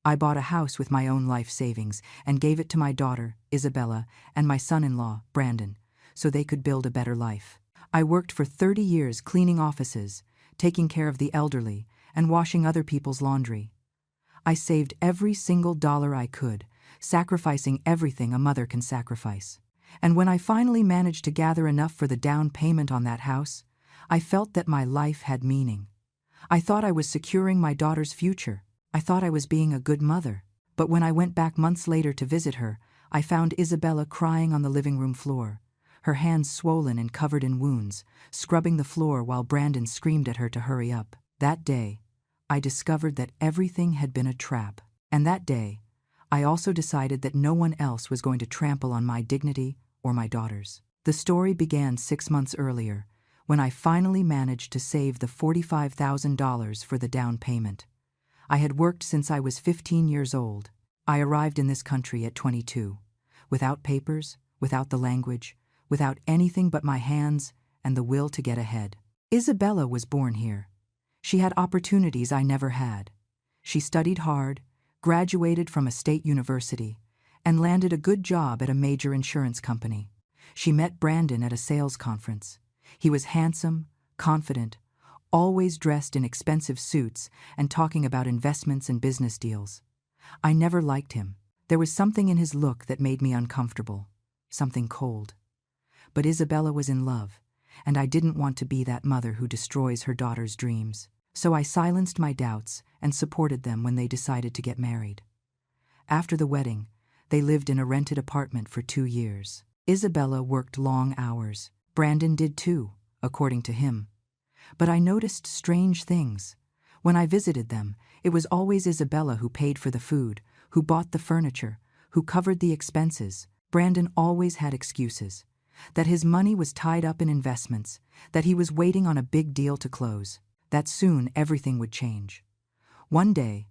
I bought a house with my own life savings and gave it to my daughter, Isabella, and my son-in-law, Brandon, so they could build a better life. I worked for 30 years cleaning offices, taking care of the elderly, and washing other people's laundry. I saved every single dollar I could, sacrificing everything a mother can sacrifice. And when I finally managed to gather enough for the down payment on that house, I felt that my life had meaning. I thought I was securing my daughter's future. I thought I was being a good mother. But when I went back months later to visit her, I found Isabella crying on the living room floor, her hands swollen and covered in wounds, scrubbing the floor while Brandon screamed at her to hurry up. That day, I discovered that everything had been a trap. And that day, I also decided that no one else was going to trample on my dignity or my daughter's. The story began 6 months earlier, when I finally managed to save the $45,000 for the down payment. I had worked since I was 15 years old. I arrived in this country at 22, without papers, without the language, without anything but my hands and the will to get ahead. Isabella was born here. She had opportunities I never had. She studied hard, graduated from a state university, and landed a good job at a major insurance company. She met Brandon at a sales conference. He was handsome, confident, always dressed in expensive suits and talking about investments and business deals. I never liked him. There was something in his look that made me uncomfortable, something cold. But Isabella was in love, and I didn't want to be that mother who destroys her daughter's dreams. So I silenced my doubts and supported them when they decided to get married. After the wedding, they lived in a rented apartment for 2 years. Isabella worked long hours. Brandon did too, according to him. But I noticed strange things. When I visited them, it was always Isabella who paid for the food, who bought the furniture, who covered the expenses. Brandon always had excuses. That his money was tied up in investments, that he was waiting on a big deal to close, that soon everything would change. One day,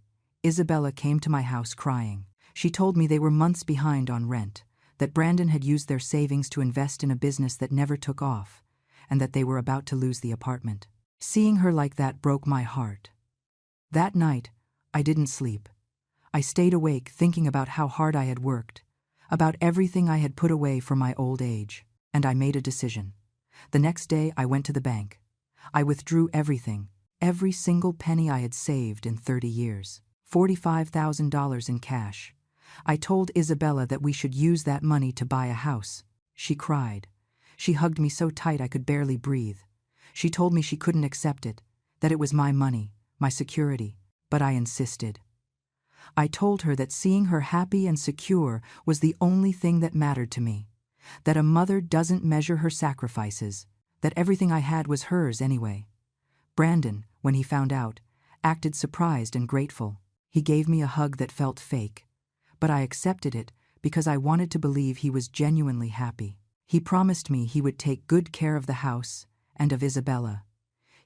Isabella came to my house crying. She told me they were months behind on rent, that Brandon had used their savings to invest in a business that never took off, and that they were about to lose the apartment. Seeing her like that broke my heart. That night, I didn't sleep. I stayed awake thinking about how hard I had worked, about everything I had put away for my old age, and I made a decision. The next day, I went to the bank. I withdrew everything, every single penny I had saved in 30 years, $45,000 in cash. I told Isabella that we should use that money to buy a house. She cried. She hugged me so tight I could barely breathe. She told me she couldn't accept it, that it was my money, my security, but I insisted. I told her that seeing her happy and secure was the only thing that mattered to me, that a mother doesn't measure her sacrifices, that everything I had was hers anyway. Brandon, when he found out, acted surprised and grateful. He gave me a hug that felt fake, but I accepted it because I wanted to believe he was genuinely happy. He promised me he would take good care of the house and of Isabella.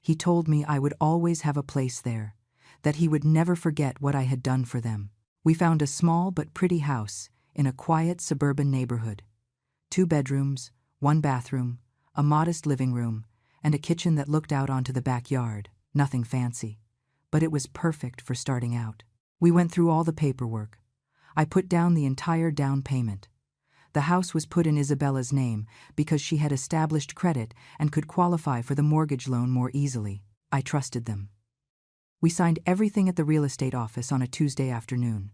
He told me I would always have a place there, that he would never forget what I had done for them. We found a small but pretty house in a quiet suburban neighborhood. 2 bedrooms, 1 bathroom, a modest living room, and a kitchen that looked out onto the backyard. Nothing fancy, but it was perfect for starting out. We went through all the paperwork. I put down the entire down payment. The house was put in Isabella's name because she had established credit and could qualify for the mortgage loan more easily. I trusted them. We signed everything at the real estate office on a Tuesday afternoon.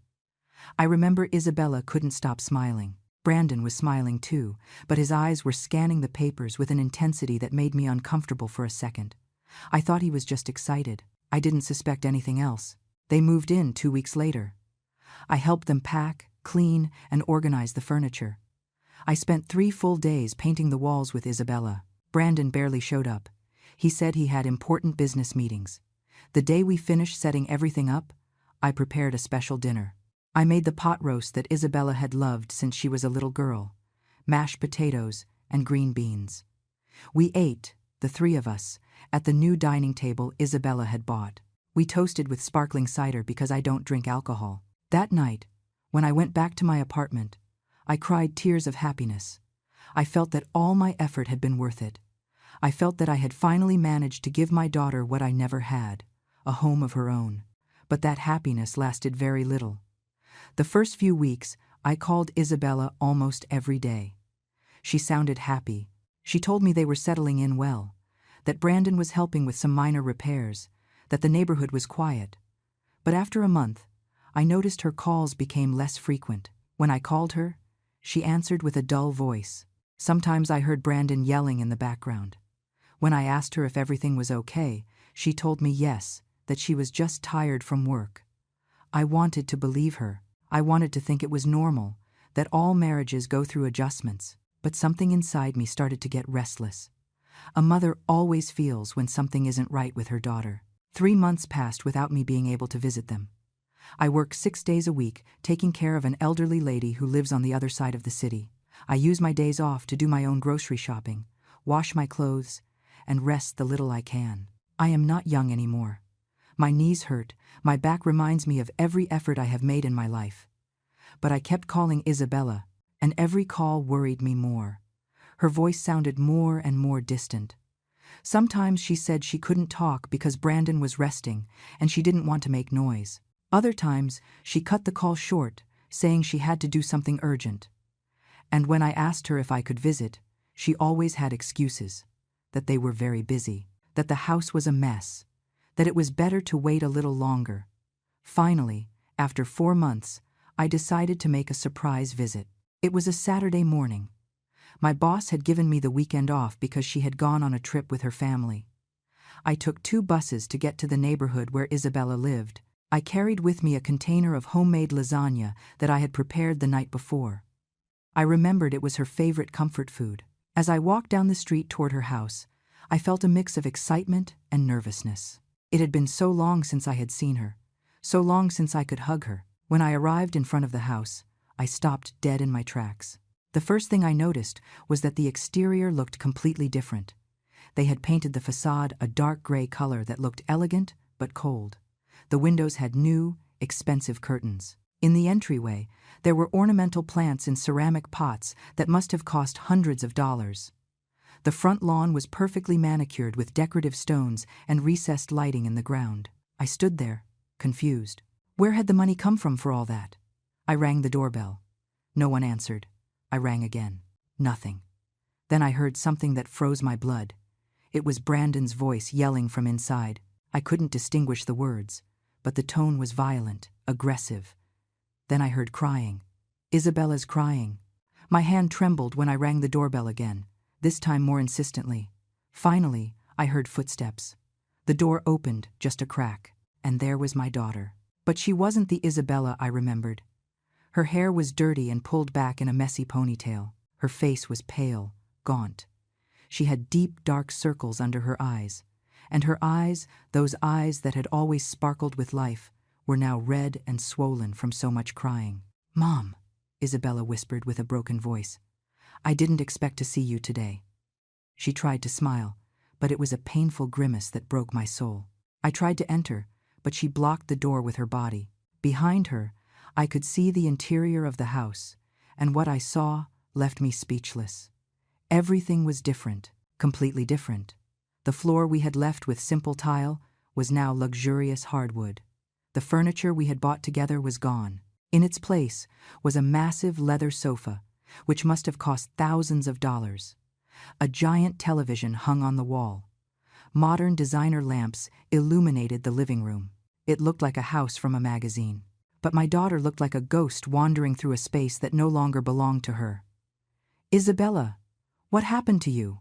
I remember Isabella couldn't stop smiling. Brandon was smiling too, but his eyes were scanning the papers with an intensity that made me uncomfortable for a second. I thought he was just excited. I didn't suspect anything else. They moved in 2 weeks later. I helped them pack, clean, and organize the furniture. I spent 3 full days painting the walls with Isabella. Brandon barely showed up. He said he had important business meetings. The day we finished setting everything up, I prepared a special dinner. I made the pot roast that Isabella had loved since she was a little girl, mashed potatoes and green beans. We ate, the 3 of us, at the new dining table Isabella had bought. We toasted with sparkling cider because I don't drink alcohol. That night, when I went back to my apartment, I cried tears of happiness. I felt that all my effort had been worth it. I felt that I had finally managed to give my daughter what I never had, a home of her own. But that happiness lasted very little. The first few weeks, I called Isabella almost every day. She sounded happy. She told me they were settling in well, that Brandon was helping with some minor repairs, that the neighborhood was quiet. But after a month, I noticed her calls became less frequent. When I called her, she answered with a dull voice. Sometimes I heard Brandon yelling in the background. When I asked her if everything was okay, she told me yes, that she was just tired from work. I wanted to believe her. I wanted to think it was normal, that all marriages go through adjustments. But something inside me started to get restless. A mother always feels when something isn't right with her daughter. 3 months passed without me being able to visit them. I work 6 days a week, taking care of an elderly lady who lives on the other side of the city. I use my days off to do my own grocery shopping, wash my clothes, and rest the little I can. I am not young anymore. My knees hurt, my back reminds me of every effort I have made in my life. But I kept calling Isabella, and every call worried me more. Her voice sounded more and more distant. Sometimes she said she couldn't talk because Brandon was resting and she didn't want to make noise. Other times, she cut the call short, saying she had to do something urgent. And when I asked her if I could visit, she always had excuses. That they were very busy, that the house was a mess, that it was better to wait a little longer. Finally, after 4 months, I decided to make a surprise visit. It was a Saturday morning. My boss had given me the weekend off because she had gone on a trip with her family. I took 2 buses to get to the neighborhood where Isabella lived. I carried with me a container of homemade lasagna that I had prepared the night before. I remembered it was her favorite comfort food. As I walked down the street toward her house, I felt a mix of excitement and nervousness. It had been so long since I had seen her, so long since I could hug her. When I arrived in front of the house, I stopped dead in my tracks. The first thing I noticed was that the exterior looked completely different. They had painted the facade a dark gray color that looked elegant but cold. The windows had new, expensive curtains. In the entryway, there were ornamental plants in ceramic pots that must have cost hundreds of dollars. The front lawn was perfectly manicured with decorative stones and recessed lighting in the ground. I stood there, confused. Where had the money come from for all that? I rang the doorbell. No one answered. I rang again. Nothing. Then I heard something that froze my blood. It was Brandon's voice yelling from inside. I couldn't distinguish the words, but the tone was violent, aggressive. Then I heard crying. Isabella's crying. My hand trembled when I rang the doorbell again, this time more insistently. Finally, I heard footsteps. The door opened just a crack, and there was my daughter. But she wasn't the Isabella I remembered. Her hair was dirty and pulled back in a messy ponytail. Her face was pale, gaunt. She had deep, dark circles under her eyes, and her eyes, those eyes that had always sparkled with life, were now red and swollen from so much crying. "Mom," Isabella whispered with a broken voice, "I didn't expect to see you today." She tried to smile, but it was a painful grimace that broke my soul. I tried to enter, but she blocked the door with her body. Behind her, I could see the interior of the house, and what I saw left me speechless. Everything was different, completely different. The floor we had left with simple tile was now luxurious hardwood. The furniture we had bought together was gone. In its place was a massive leather sofa, which must have cost thousands of dollars. A giant television hung on the wall. Modern designer lamps illuminated the living room. It looked like a house from a magazine. But my daughter looked like a ghost wandering through a space that no longer belonged to her. "Isabella, what happened to you?"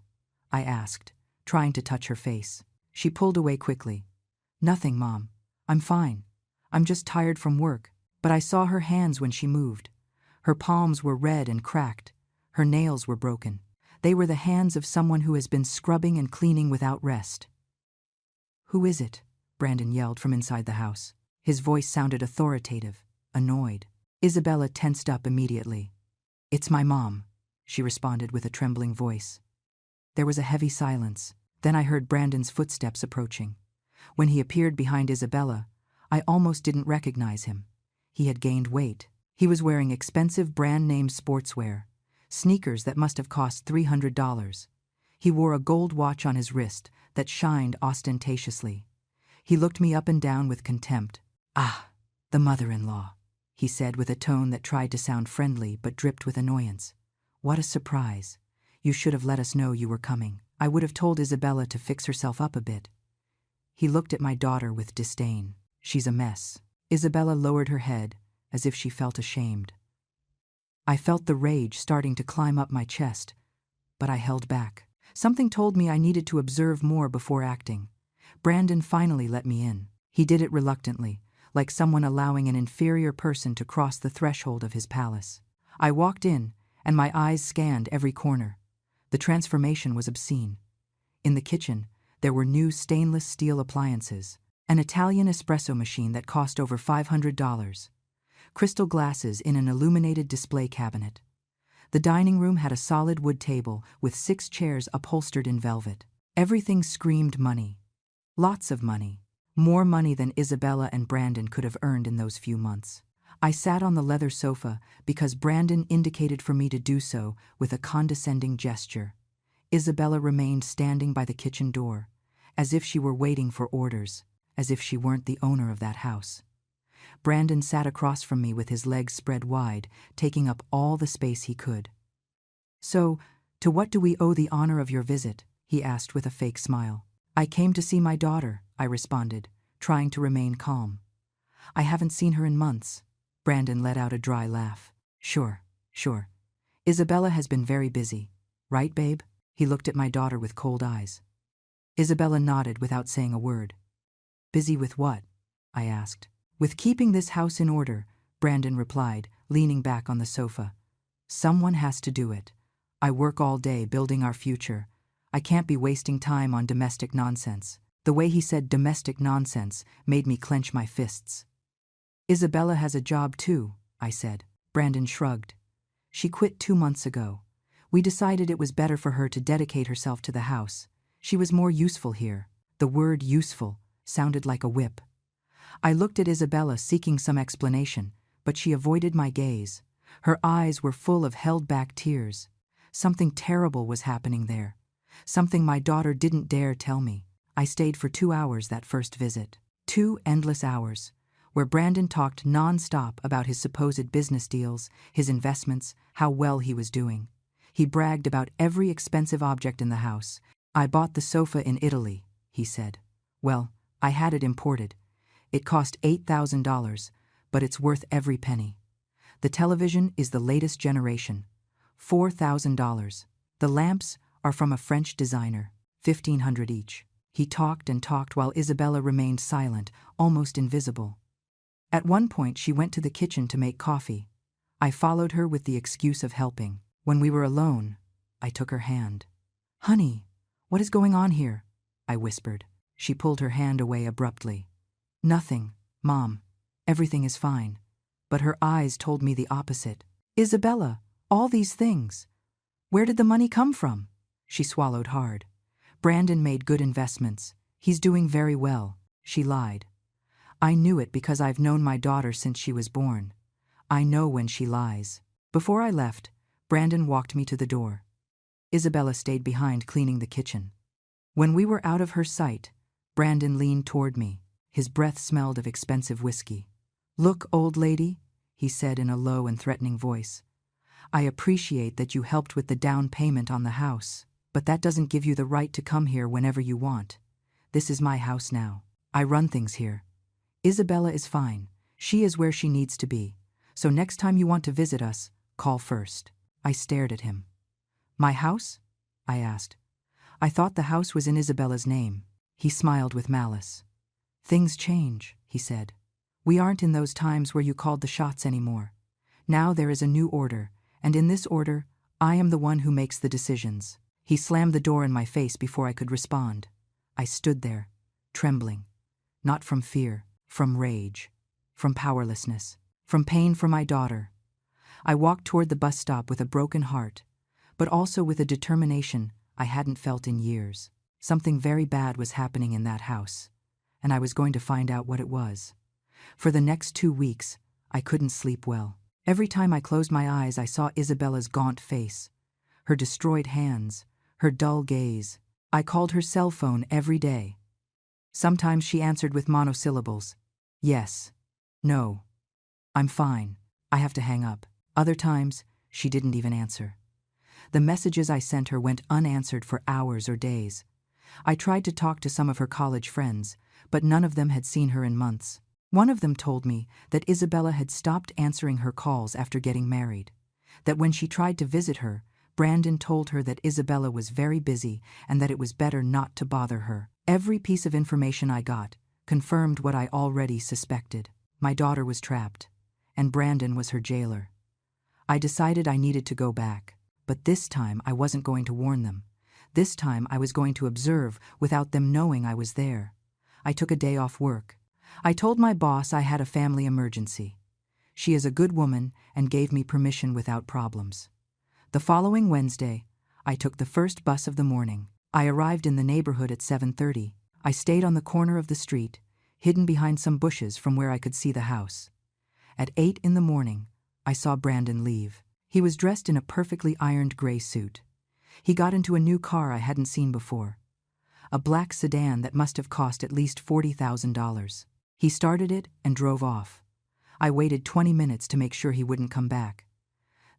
I asked, trying to touch her face. She pulled away quickly. "Nothing, Mom. I'm fine. I'm just tired from work." But I saw her hands when she moved. Her palms were red and cracked. Her nails were broken. They were the hands of someone who has been scrubbing and cleaning without rest. "Who is it?" Brandon yelled from inside the house. His voice sounded authoritative, annoyed. Isabella tensed up immediately. "It's my mom," she responded with a trembling voice. There was a heavy silence. Then I heard Brandon's footsteps approaching. When he appeared behind Isabella, I almost didn't recognize him. He had gained weight. He was wearing expensive brand-name sportswear, sneakers that must have cost $300. He wore a gold watch on his wrist that shined ostentatiously. He looked me up and down with contempt. "Ah, the mother-in-law," he said with a tone that tried to sound friendly but dripped with annoyance. What a surprise. You should have let us know you were coming. I would have told Isabella to fix herself up a bit. He looked at my daughter with disdain. She's a mess. Isabella lowered her head, as if she felt ashamed. I felt the rage starting to climb up my chest, but I held back. Something told me I needed to observe more before acting. Brandon finally let me in. He did it reluctantly, like someone allowing an inferior person to cross the threshold of his palace. I walked in, and my eyes scanned every corner. The transformation was obscene. In the kitchen, there were new stainless steel appliances, an Italian espresso machine that cost over $500, crystal glasses in an illuminated display cabinet. The dining room had a solid wood table with 6 chairs upholstered in velvet. Everything screamed money. Lots of money. More money than Isabella and Brandon could have earned in those few months. I sat on the leather sofa because Brandon indicated for me to do so with a condescending gesture. Isabella remained standing by the kitchen door, as if she were waiting for orders, as if she weren't the owner of that house. Brandon sat across from me with his legs spread wide, taking up all the space he could. So, to what do we owe the honor of your visit? He asked with a fake smile. I came to see my daughter, I responded, trying to remain calm. I haven't seen her in months. Brandon let out a dry laugh. Sure. Isabella has been very busy. Right, babe? He looked at my daughter with cold eyes. Isabella nodded without saying a word. Busy with what? I asked. With keeping this house in order, Brandon replied, leaning back on the sofa. Someone has to do it. I work all day building our future. I can't be wasting time on domestic nonsense. The way he said domestic nonsense made me clench my fists. Isabella has a job too, I said. Brandon shrugged. She quit 2 months ago. We decided it was better for her to dedicate herself to the house. She was more useful here. The word useful sounded like a whip. I looked at Isabella seeking some explanation, but she avoided my gaze. Her eyes were full of held-back tears. Something terrible was happening there. Something my daughter didn't dare tell me. I stayed for 2 hours that first visit. 2 endless hours, where Brandon talked non-stop about his supposed business deals, his investments, how well he was doing. He bragged about every expensive object in the house. I bought the sofa in Italy, he said. Well, I had it imported. It cost $8,000, but it's worth every penny. The television is the latest generation, $4,000. The lamps are from a French designer, $1,500 each. He talked and talked while Isabella remained silent, almost invisible. At one point, she went to the kitchen to make coffee. I followed her with the excuse of helping. When we were alone, I took her hand. Honey, what is going on here? I whispered. She pulled her hand away abruptly. Nothing, Mom. Everything is fine. But her eyes told me the opposite. Isabella, all these things. Where did the money come from? She swallowed hard. Brandon made good investments. He's doing very well. She lied. I knew it because I've known my daughter since she was born. I know when she lies. Before I left, Brandon walked me to the door. Isabella stayed behind cleaning the kitchen. When we were out of her sight, Brandon leaned toward me. His breath smelled of expensive whiskey. Look, old lady, he said in a low and threatening voice. I appreciate that you helped with the down payment on the house, but that doesn't give you the right to come here whenever you want. This is my house now. I run things here. Isabella is fine. She is where she needs to be. So next time you want to visit us, call first. I stared at him. My house? I asked. I thought the house was in Isabella's name. He smiled with malice. Things change, he said. We aren't in those times where you called the shots anymore. Now there is a new order, and in this order, I am the one who makes the decisions. He slammed the door in my face before I could respond. I stood there, trembling. Not from fear, from rage, from powerlessness, from pain for my daughter. I walked toward the bus stop with a broken heart, but also with a determination I hadn't felt in years. Something very bad was happening in that house, and I was going to find out what it was. For the next 2 weeks, I couldn't sleep well. Every time I closed my eyes, I saw Isabella's gaunt face, her destroyed hands, her dull gaze. I called her cell phone every day. Sometimes she answered with monosyllables. Yes. No. I'm fine. I have to hang up. Other times, she didn't even answer. The messages I sent her went unanswered for hours or days. I tried to talk to some of her college friends, but none of them had seen her in months. One of them told me that Isabella had stopped answering her calls after getting married, that when she tried to visit her, Brandon told her that Isabella was very busy and that it was better not to bother her. Every piece of information I got confirmed what I already suspected. My daughter was trapped, and Brandon was her jailer. I decided I needed to go back, but this time I wasn't going to warn them. This time I was going to observe without them knowing I was there. I took a day off work. I told my boss I had a family emergency. She is a good woman and gave me permission without problems. The following Wednesday, I took the first bus of the morning. I arrived in the neighborhood at 7:30. I stayed on the corner of the street, hidden behind some bushes from where I could see the house. At 8 in the morning, I saw Brandon leave. He was dressed in a perfectly ironed gray suit. He got into a new car I hadn't seen before, a black sedan that must have cost at least $40,000. He started it and drove off. I waited 20 minutes to make sure he wouldn't come back.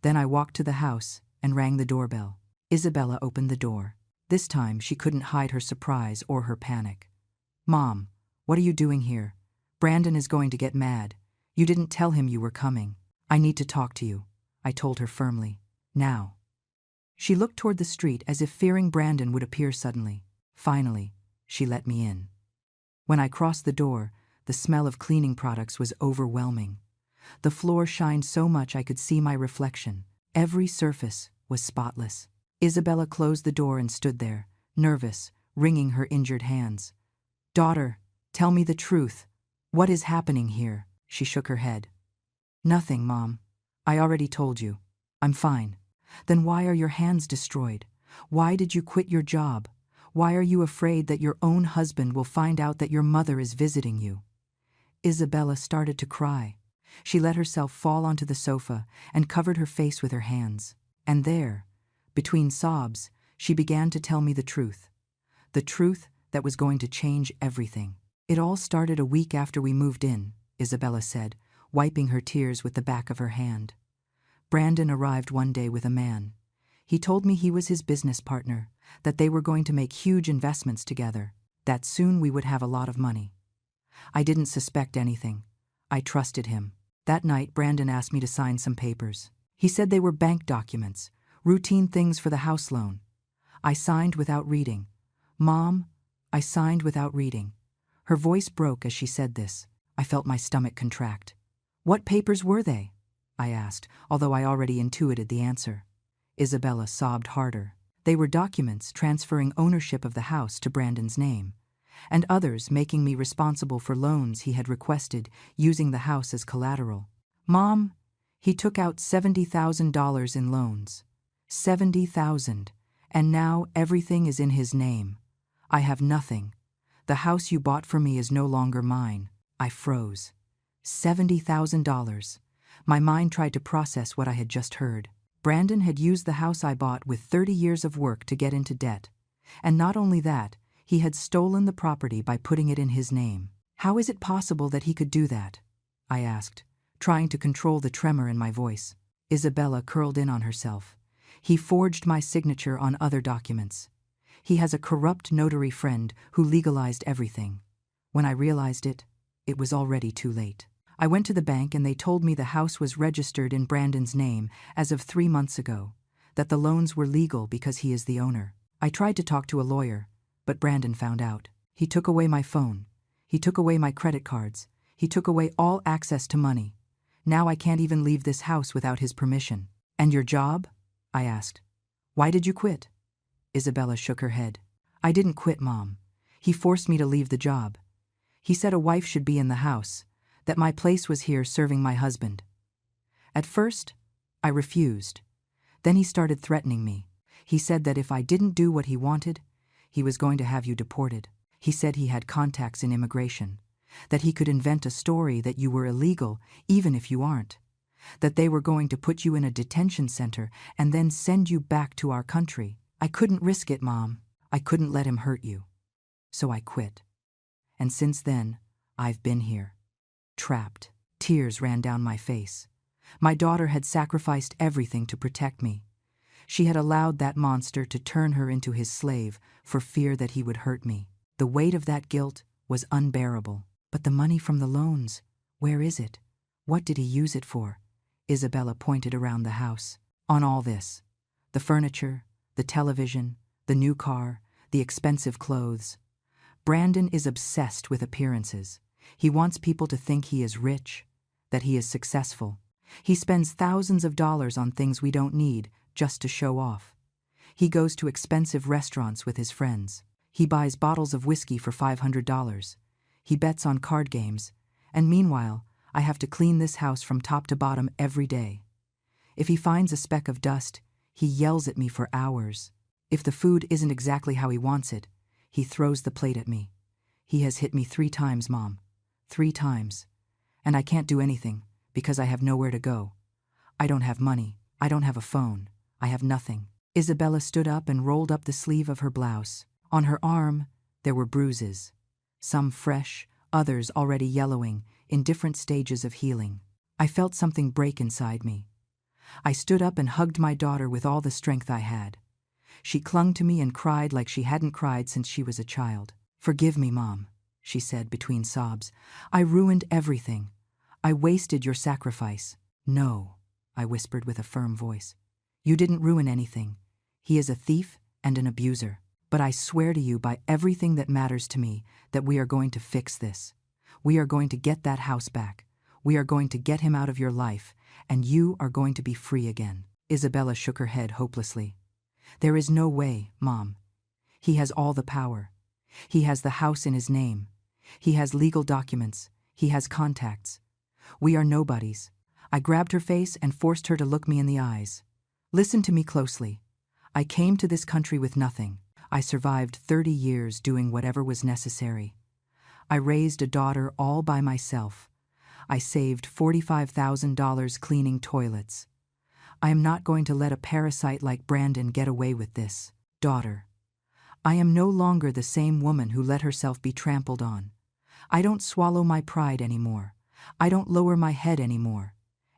Then I walked to the house and rang the doorbell. Isabella opened the door. This time she couldn't hide her surprise or her panic. "Mom, what are you doing here? Brandon is going to get mad. You didn't tell him you were coming. I need to talk to you," I told her firmly. "Now." She looked toward the street as if fearing Brandon would appear suddenly. Finally, she let me in. When I crossed the door, the smell of cleaning products was overwhelming. The floor shined so much I could see my reflection. Every surface was spotless. Isabella closed the door and stood there, nervous, wringing her injured hands. "Daughter, tell me the truth. What is happening here?" She shook her head. "Nothing, Mom. I already told you. I'm fine." "Then why are your hands destroyed? Why did you quit your job? Why are you afraid that your own husband will find out that your mother is visiting you?" Isabella started to cry. She let herself fall onto the sofa and covered her face with her hands. And there, between sobs, she began to tell me the truth that was going to change everything. "It all started a week after we moved in," Isabella said, wiping her tears with the back of her hand. "Brandon arrived one day with a man. He told me he was his business partner, that they were going to make huge investments together, that soon we would have a lot of money. I didn't suspect anything. I trusted him. That night, Brandon asked me to sign some papers. He said they were bank documents, routine things for the house loan. I signed without reading. Mom, I signed without reading." Her voice broke as she said this. I felt my stomach contract. "What papers were they?" I asked, although I already intuited the answer. Isabella sobbed harder. "They were documents transferring ownership of the house to Brandon's name, and others making me responsible for loans he had requested using the house as collateral. Mom, he took out $70,000 in loans. $70,000, and now everything is in his name. I have nothing. The house you bought for me is no longer mine." I froze. $70,000. My mind tried to process what I had just heard. Brandon had used the house I bought with 30 years of work to get into debt. And not only that, he had stolen the property by putting it in his name. "How is it possible that he could do that?" I asked, trying to control the tremor in my voice. Isabella curled in on herself. "He forged my signature on other documents. He has a corrupt notary friend who legalized everything. When I realized it, it was already too late. I went to the bank and they told me the house was registered in Brandon's name as of 3 months ago, that the loans were legal because he is the owner. I tried to talk to a lawyer, but Brandon found out. He took away my phone. He took away my credit cards. He took away all access to money. Now I can't even leave this house without his permission." "And your job?" I asked. "Why did you quit?" Isabella shook her head. "I didn't quit, Mom. He forced me to leave the job. He said a wife should be in the house, that my place was here serving my husband. At first, I refused. Then he started threatening me. He said that if I didn't do what he wanted, he was going to have you deported. He said he had contacts in immigration, that he could invent a story that you were illegal even if you aren't, that they were going to put you in a detention center and then send you back to our country. I couldn't risk it, Mom. I couldn't let him hurt you. So I quit. And since then, I've been here, trapped." Tears ran down my face. My daughter had sacrificed everything to protect me. She had allowed that monster to turn her into his slave for fear that he would hurt me. The weight of that guilt was unbearable. But the money from the loans, where is it? What did he use it for? Isabella pointed around the house. On all this. The furniture, the television, the new car, the expensive clothes. Brandon is obsessed with appearances. He wants people to think he is rich, that he is successful. He spends thousands of dollars on things we don't need just to show off. He goes to expensive restaurants with his friends. He buys bottles of whiskey for $500. He bets on card games. And meanwhile, I have to clean this house from top to bottom every day. If he finds a speck of dust, he yells at me for hours. If the food isn't exactly how he wants it, he throws the plate at me. He has hit me 3 times, Mom. 3 times. And I can't do anything because I have nowhere to go. I don't have money. I don't have a phone. I have nothing. Isabella stood up and rolled up the sleeve of her blouse. On her arm, there were bruises. Some fresh, others already yellowing, in different stages of healing. I felt something break inside me. I stood up and hugged my daughter with all the strength I had. She clung to me and cried like she hadn't cried since she was a child. "Forgive me, Mom," she said between sobs. "I ruined everything. I wasted your sacrifice." "No," I whispered with a firm voice. "You didn't ruin anything. He is a thief and an abuser. But I swear to you by everything that matters to me that we are going to fix this. We are going to get that house back. We are going to get him out of your life, and you are going to be free again." Isabella shook her head hopelessly. "There is no way, Mom. He has all the power. He has the house in his name. He has legal documents. He has contacts. We are nobodies." I grabbed her face and forced her to look me in the eyes. "Listen to me closely. I came to this country with nothing. I survived 30 years doing whatever was necessary. I raised a daughter all by myself. I saved $45,000 cleaning toilets. I am not going to let a parasite like Brandon get away with this. Daughter, I am no longer the same woman who let herself be trampled on. I don't swallow my pride anymore. I don't lower my head anymore.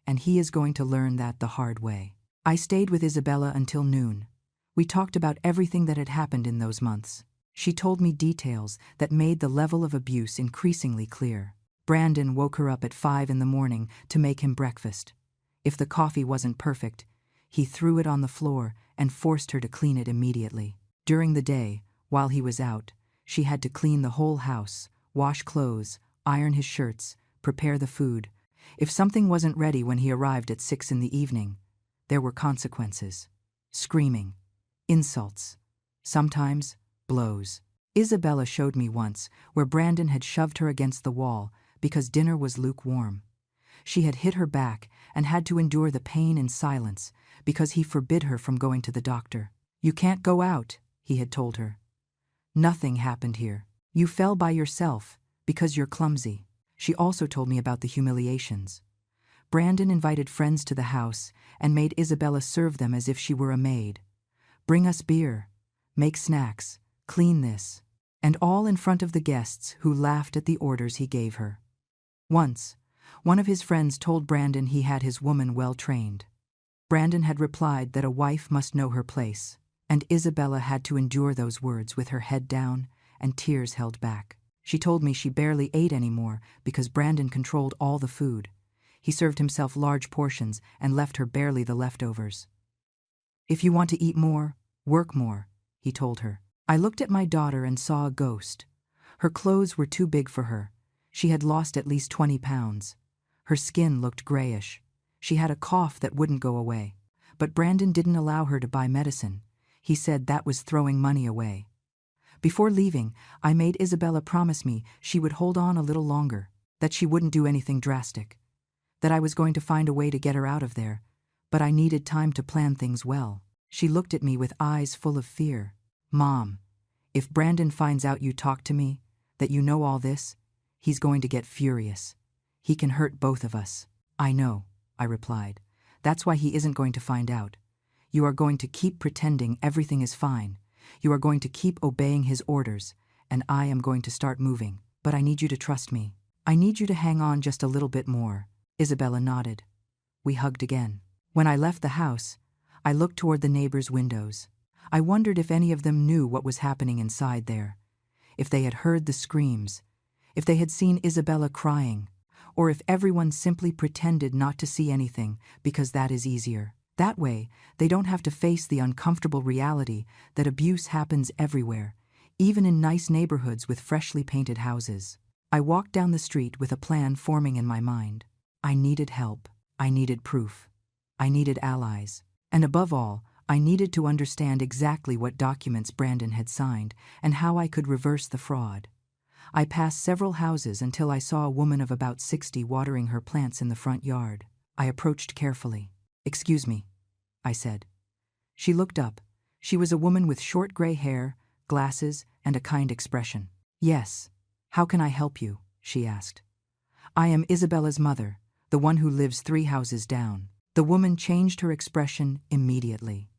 And he is going to learn that the hard way." I stayed with Isabella until noon. We talked about everything that had happened in those months. She told me details that made the level of abuse increasingly clear. Brandon woke her up at 5 in the morning to make him breakfast. If the coffee wasn't perfect, he threw it on the floor and forced her to clean it immediately. During the day, while he was out, she had to clean the whole house, wash clothes, iron his shirts, prepare the food. If something wasn't ready when he arrived at 6 in the evening, there were consequences. Screaming, insults, sometimes blows. Isabella showed me once where Brandon had shoved her against the wall because dinner was lukewarm. She had hit her back and had to endure the pain in silence because he forbid her from going to the doctor. "You can't go out," he had told her. "Nothing happened here. You fell by yourself because you're clumsy." She also told me about the humiliations. Brandon invited friends to the house and made Isabella serve them as if she were a maid. "Bring us beer, make snacks, clean this," and all in front of the guests who laughed at the orders he gave her. Once, one of his friends told Brandon he had his woman well trained. Brandon had replied that a wife must know her place, and Isabella had to endure those words with her head down and tears held back. She told me she barely ate anymore because Brandon controlled all the food. He served himself large portions and left her barely the leftovers. "If you want to eat more, work more," he told her. I looked at my daughter and saw a ghost. Her clothes were too big for her. She had lost at least 20 pounds. Her skin looked grayish. She had a cough that wouldn't go away. But Brandon didn't allow her to buy medicine. He said that was throwing money away. Before leaving, I made Isabella promise me she would hold on a little longer, that she wouldn't do anything drastic, that I was going to find a way to get her out of there, but I needed time to plan things well. She looked at me with eyes full of fear. "Mom, if Brandon finds out you talked to me, that you know all this, he's going to get furious. He can hurt both of us." "I know," I replied. "That's why he isn't going to find out. You are going to keep pretending everything is fine. You are going to keep obeying his orders, and I am going to start moving. But I need you to trust me. I need you to hang on just a little bit more. Isabella nodded. We hugged again. When I left the house, I looked toward the neighbors' windows. I wondered if any of them knew what was happening inside there, if they had heard the screams, if they had seen Isabella crying, or if everyone simply pretended not to see anything because that is easier. That way, they don't have to face the uncomfortable reality that abuse happens everywhere, even in nice neighborhoods with freshly painted houses. I walked down the street with a plan forming in my mind. I needed help. I needed proof. I needed allies. And above all, I needed to understand exactly what documents Brandon had signed and how I could reverse the fraud. I passed several houses until I saw a woman of about 60 watering her plants in the front yard. I approached carefully. "Excuse me," I said. She looked up. She was a woman with short gray hair, glasses, and a kind expression. "Yes. How can I help you?" she asked. "I am Isabella's mother, the one who lives 3 houses down." The woman changed her expression immediately.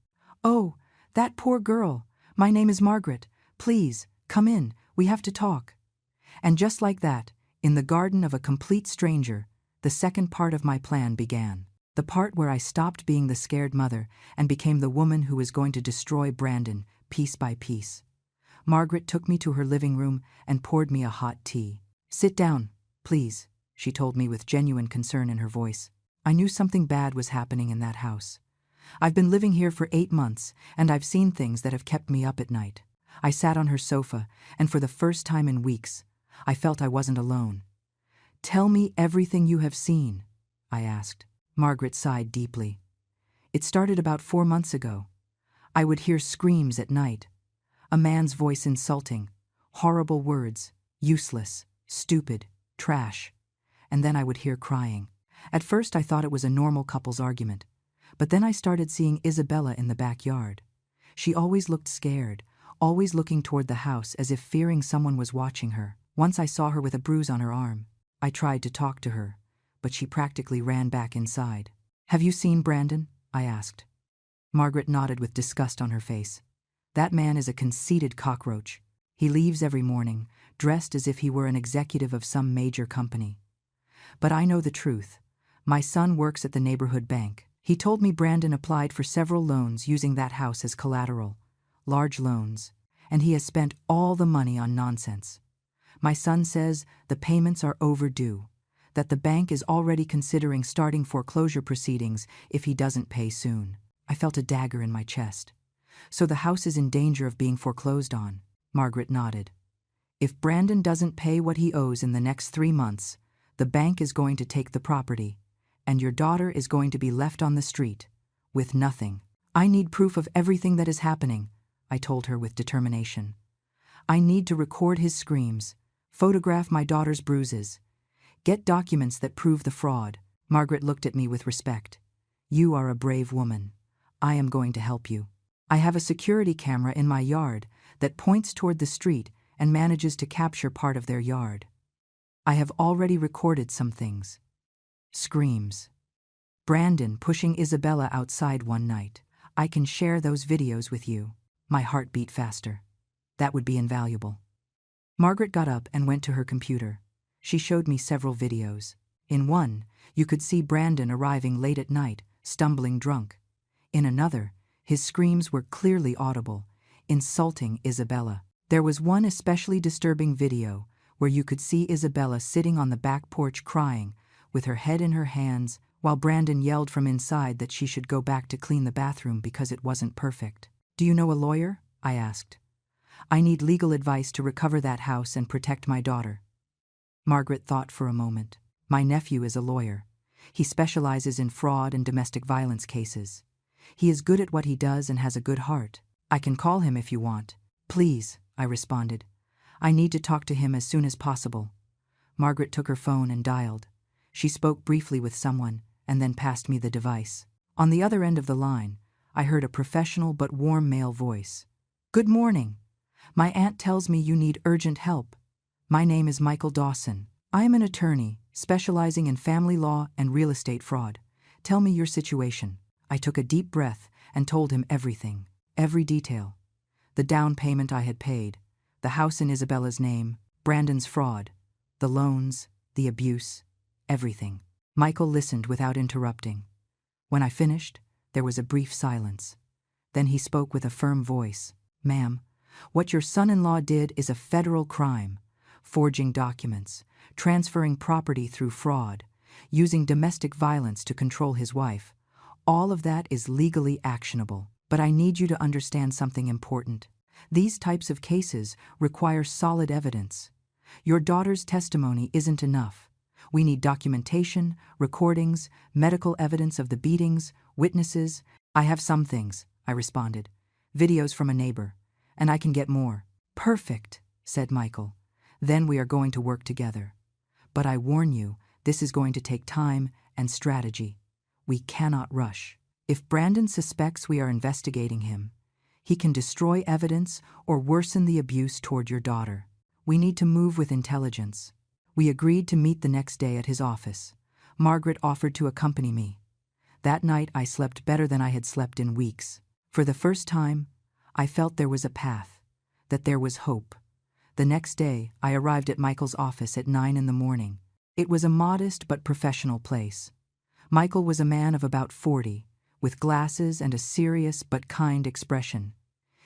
"Oh, that poor girl. My name is Margaret. Please, come in. We have to talk." And just like that, in the garden of a complete stranger, the second part of my plan began. The part where I stopped being the scared mother and became the woman who was going to destroy Brandon piece by piece. Margaret took me to her living room and poured me a hot tea. "Sit down, please," she told me with genuine concern in her voice. I knew something bad was happening in that house. I've been living here for 8 months, and I've seen things that have kept me up at night. I sat on her sofa, and for the first time in weeks, I felt I wasn't alone. "Tell me everything you have seen," I asked. Margaret sighed deeply. "It started about 4 months ago. I would hear screams at night. A man's voice insulting, horrible words, useless, stupid, trash. And then I would hear crying. At first I thought it was a normal couple's argument, but then I started seeing Isabella in the backyard. She always looked scared, always looking toward the house as if fearing someone was watching her. Once I saw her with a bruise on her arm. I tried to talk to her, but she practically ran back inside. "Have you seen Brandon?" I asked. Margaret nodded with disgust on her face. "That man is a conceited cockroach. He leaves every morning, dressed as if he were an executive of some major company. But I know the truth. My son works at the neighborhood bank. He told me Brandon applied for several loans using that house as collateral, large loans, and he has spent all the money on nonsense. My son says the payments are overdue, that the bank is already considering starting foreclosure proceedings if he doesn't pay soon." I felt a dagger in my chest. "So the house is in danger of being foreclosed on?" Margaret nodded. "If Brandon doesn't pay what he owes in the next 3 months, the bank is going to take the property, and your daughter is going to be left on the street, with nothing. I need proof of everything that is happening," I told her with determination. "I need to record his screams, photograph my daughter's bruises, get documents that prove the fraud." Margaret looked at me with respect. "You are a brave woman. I am going to help you. I have a security camera in my yard that points toward the street and manages to capture part of their yard. I have already recorded some things. Screams. Brandon pushing Isabella outside one night. I can share those videos with you." My heart beat faster. That would be invaluable. Margaret got up and went to her computer. She showed me several videos. In one, you could see Brandon arriving late at night, stumbling drunk. In another, his screams were clearly audible, insulting Isabella. There was one especially disturbing video where you could see Isabella sitting on the back porch crying, with her head in her hands, while Brandon yelled from inside that she should go back to clean the bathroom because it wasn't perfect. "Do you know a lawyer?" I asked. "I need legal advice to recover that house and protect my daughter." Margaret thought for a moment. "My nephew is a lawyer. He specializes in fraud and domestic violence cases. He is good at what he does and has a good heart. I can call him if you want." "Please," I responded. "I need to talk to him as soon as possible." Margaret took her phone and dialed. She spoke briefly with someone and then passed me the device. On the other end of the line, I heard a professional but warm male voice. "Good morning. My aunt tells me you need urgent help. My name is Michael Dawson. I am an attorney specializing in family law and real estate fraud. Tell me your situation." I took a deep breath and told him everything, every detail. The down payment I had paid, the house in Isabella's name, Brandon's fraud, the loans, the abuse, everything. Michael listened without interrupting. When I finished, there was a brief silence. Then he spoke with a firm voice. "Ma'am, what your son-in-law did is a federal crime. Forging documents, transferring property through fraud, using domestic violence to control his wife. All of that is legally actionable. But I need you to understand something important. These types of cases require solid evidence. Your daughter's testimony isn't enough. We need documentation, recordings, medical evidence of the beatings, witnesses." "I have some things," I responded. "Videos from a neighbor. And I can get more." "Perfect," said Michael. "Then we are going to work together. But I warn you, this is going to take time and strategy. We cannot rush. If Brandon suspects we are investigating him, he can destroy evidence or worsen the abuse toward your daughter. We need to move with intelligence." We agreed to meet the next day at his office. Margaret offered to accompany me. That night I slept better than I had slept in weeks. For the first time, I felt there was a path, that there was hope. The next day, I arrived at Michael's office at 9 in the morning. It was a modest but professional place. Michael was a man of about 40, with glasses and a serious but kind expression.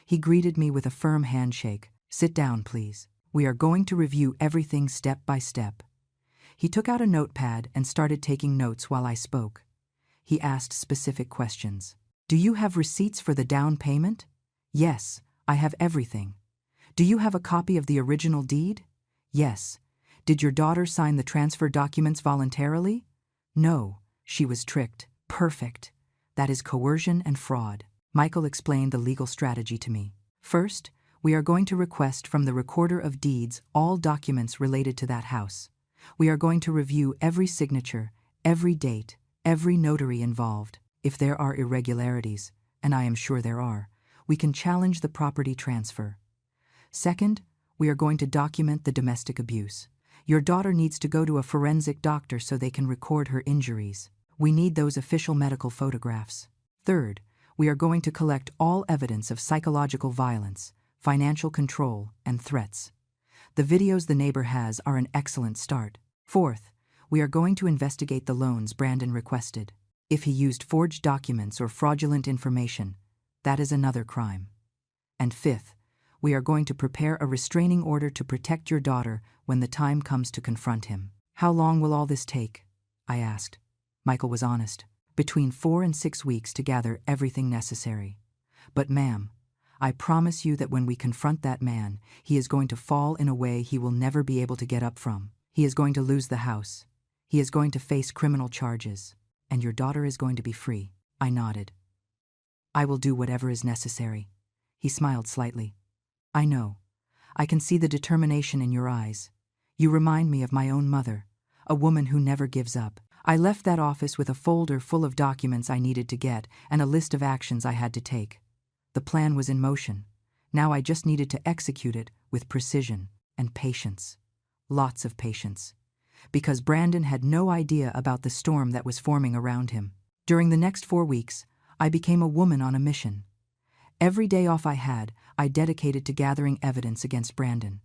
He greeted me with a firm handshake. "Sit down, please. We are going to review everything step by step." He took out a notepad and started taking notes while I spoke. He asked specific questions. "Do you have receipts for the down payment?" "Yes, I have everything." "Do you have a copy of the original deed?" "Yes." "Did your daughter sign the transfer documents voluntarily?" "No, she was tricked." "Perfect. That is coercion and fraud." Michael explained the legal strategy to me. "First, we are going to request from the Recorder of Deeds all documents related to that house. We are going to review every signature, every date, every notary involved. If there are irregularities, and I am sure there are, we can challenge the property transfer. Second, we are going to document the domestic abuse. Your daughter needs to go to a forensic doctor so they can record her injuries. We need those official medical photographs. Third, we are going to collect all evidence of psychological violence, financial control, and threats. The videos the neighbor has are an excellent start. Fourth, we are going to investigate the loans Brandon requested. If he used forged documents or fraudulent information, that is another crime. And fifth, we are going to prepare a restraining order to protect your daughter when the time comes to confront him." "How long will all this take?" I asked. Michael was honest. "Between 4 and 6 weeks to gather everything necessary. But ma'am, I promise you that when we confront that man, he is going to fall in a way he will never be able to get up from. He is going to lose the house. He is going to face criminal charges. And your daughter is going to be free." I nodded. "I will do whatever is necessary." He smiled slightly. "I know. I can see the determination in your eyes. You remind me of my own mother, a woman who never gives up." I left that office with a folder full of documents I needed to get and a list of actions I had to take. The plan was in motion. Now I just needed to execute it with precision and patience. Lots of patience. Because Brandon had no idea about the storm that was forming around him. During the next 4 weeks, I became a woman on a mission. Every day off I had, I dedicated to gathering evidence against Brandon.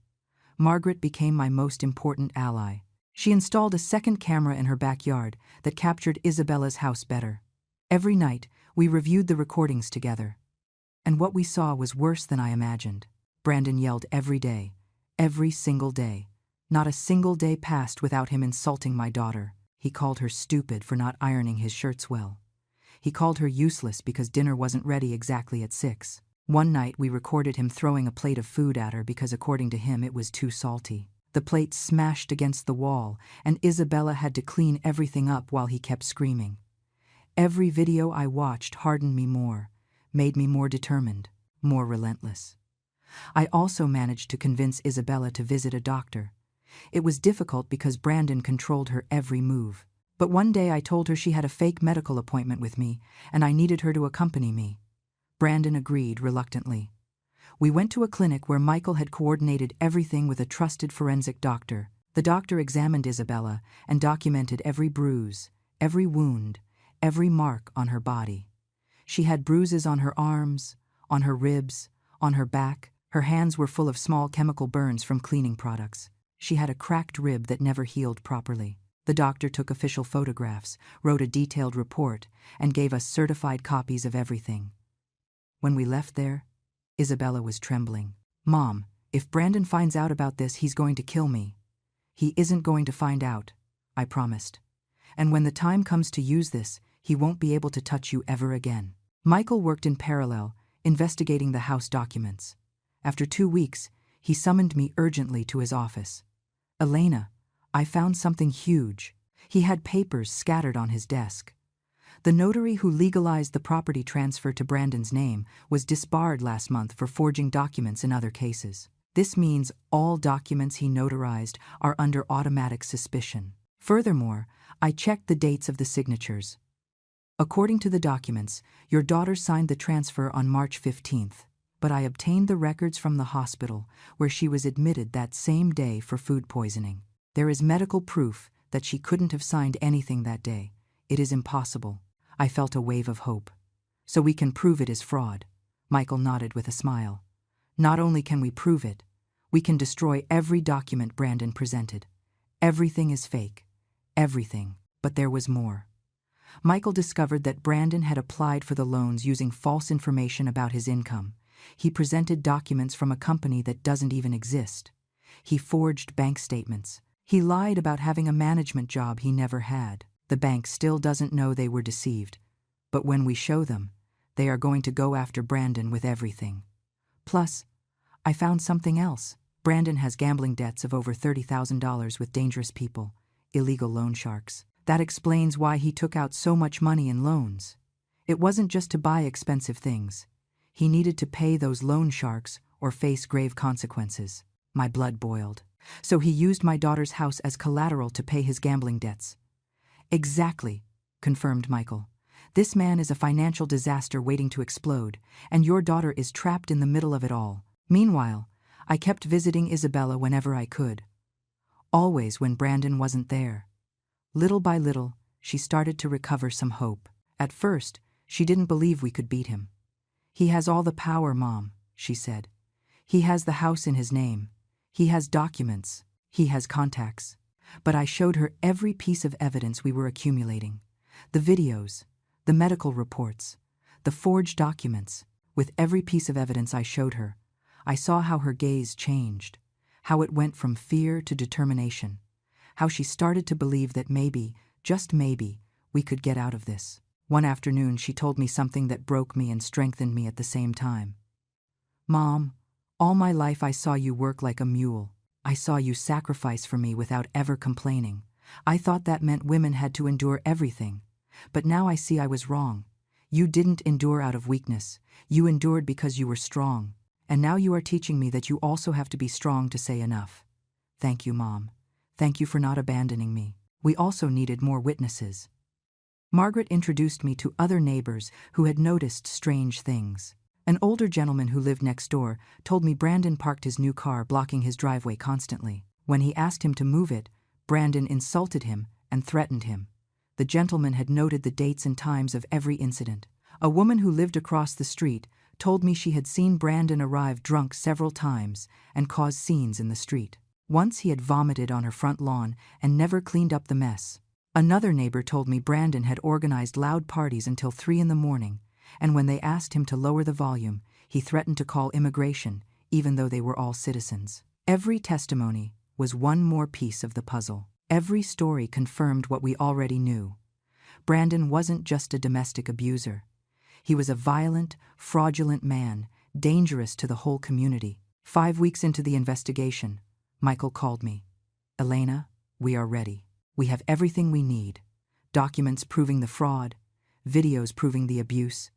Margaret became my most important ally. She installed a second camera in her backyard that captured Isabella's house better. Every night, we reviewed the recordings together. And what we saw was worse than I imagined. Brandon yelled every day, every single day. Not a single day passed without him insulting my daughter. He called her stupid for not ironing his shirts well. He called her useless because dinner wasn't ready exactly at 6. One night we recorded him throwing a plate of food at her because according to him it was too salty. The plate smashed against the wall, and Isabella had to clean everything up while he kept screaming. Every video I watched hardened me more, made me more determined, more relentless. I also managed to convince Isabella to visit a doctor. It was difficult because Brandon controlled her every move. But one day I told her she had a fake medical appointment with me, and I needed her to accompany me. Brandon agreed reluctantly. We went to a clinic where Michael had coordinated everything with a trusted forensic doctor. The doctor examined Isabella and documented every bruise, every wound, every mark on her body. She had bruises on her arms, on her ribs, on her back. Her hands were full of small chemical burns from cleaning products. She had a cracked rib that never healed properly. The doctor took official photographs, wrote a detailed report, and gave us certified copies of everything. When we left there, Isabella was trembling. "Mom, if Brandon finds out about this, he's going to kill me." "He isn't going to find out," I promised. "And when the time comes to use this, he won't be able to touch you ever again." Michael worked in parallel, investigating the house documents. After 2 weeks, he summoned me urgently to his office. "Elena, I found something huge." He had papers scattered on his desk. The notary who legalized the property transfer to Brandon's name was disbarred last month for forging documents in other cases. This means all documents he notarized are under automatic suspicion. Furthermore, I checked the dates of the signatures. According to the documents, your daughter signed the transfer on March 15th, but I obtained the records from the hospital where she was admitted that same day for food poisoning. There is medical proof that she couldn't have signed anything that day. It is impossible. I felt a wave of hope. "So we can prove it is fraud." Michael nodded with a smile. "Not only can we prove it, we can destroy every document Brandon presented. Everything is fake. Everything. But there was more. Michael discovered that Brandon had applied for the loans using false information about his income. He presented documents from a company that doesn't even exist. He forged bank statements. He lied about having a management job he never had. The bank still doesn't know they were deceived. But when we show them, they are going to go after Brandon with everything. Plus, I found something else. Brandon has gambling debts of over $30,000 with dangerous people, illegal loan sharks. That explains why he took out so much money in loans. It wasn't just to buy expensive things. He needed to pay those loan sharks or face grave consequences. My blood boiled. So he used my daughter's house as collateral to pay his gambling debts. Exactly, confirmed Michael. This man is a financial disaster waiting to explode, and your daughter is trapped in the middle of it all. Meanwhile, I kept visiting Isabella whenever I could. Always when Brandon wasn't there. Little by little, she started to recover some hope. At first, she didn't believe we could beat him. "He has all the power, Mom," she said. "He has the house in his name. He has documents. He has contacts." But I showed her every piece of evidence we were accumulating. The videos, the medical reports, the forged documents. With every piece of evidence I showed her, I saw how her gaze changed, how it went from fear to determination, how she started to believe that maybe, just maybe, we could get out of this. One afternoon she told me something that broke me and strengthened me at the same time. "Mom, all my life I saw you work like a mule. I saw you sacrifice for me without ever complaining. I thought that meant women had to endure everything. But now I see I was wrong. You didn't endure out of weakness. You endured because you were strong. And now you are teaching me that you also have to be strong to say enough. Thank you, Mom. Thank you for not abandoning me." We also needed more witnesses. Margaret introduced me to other neighbors who had noticed strange things. An older gentleman who lived next door told me Brandon parked his new car blocking his driveway constantly. When he asked him to move it, Brandon insulted him and threatened him. The gentleman had noted the dates and times of every incident. A woman who lived across the street told me she had seen Brandon arrive drunk several times and cause scenes in the street. Once he had vomited on her front lawn and never cleaned up the mess. Another neighbor told me Brandon had organized loud parties until 3 in the morning, and when they asked him to lower the volume, he threatened to call immigration, even though they were all citizens. Every testimony was one more piece of the puzzle. Every story confirmed what we already knew. Brandon wasn't just a domestic abuser. He was a violent, fraudulent man, dangerous to the whole community. 5 weeks into the investigation, Michael called me. "Elena, we are ready. We have everything we need. Documents proving the fraud, videos proving the abuse,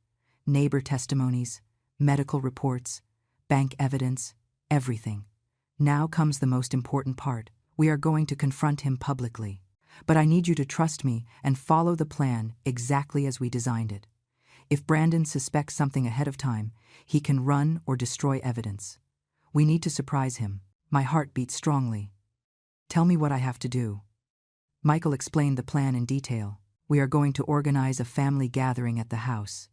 neighbor testimonies, medical reports, bank evidence, everything. Now comes the most important part. We are going to confront him publicly. But I need you to trust me and follow the plan exactly as we designed it. If Brandon suspects something ahead of time, he can run or destroy evidence. We need to surprise him." My heart beat strongly. "Tell me what I have to do." Michael explained the plan in detail. "We are going to organize a family gathering at the house.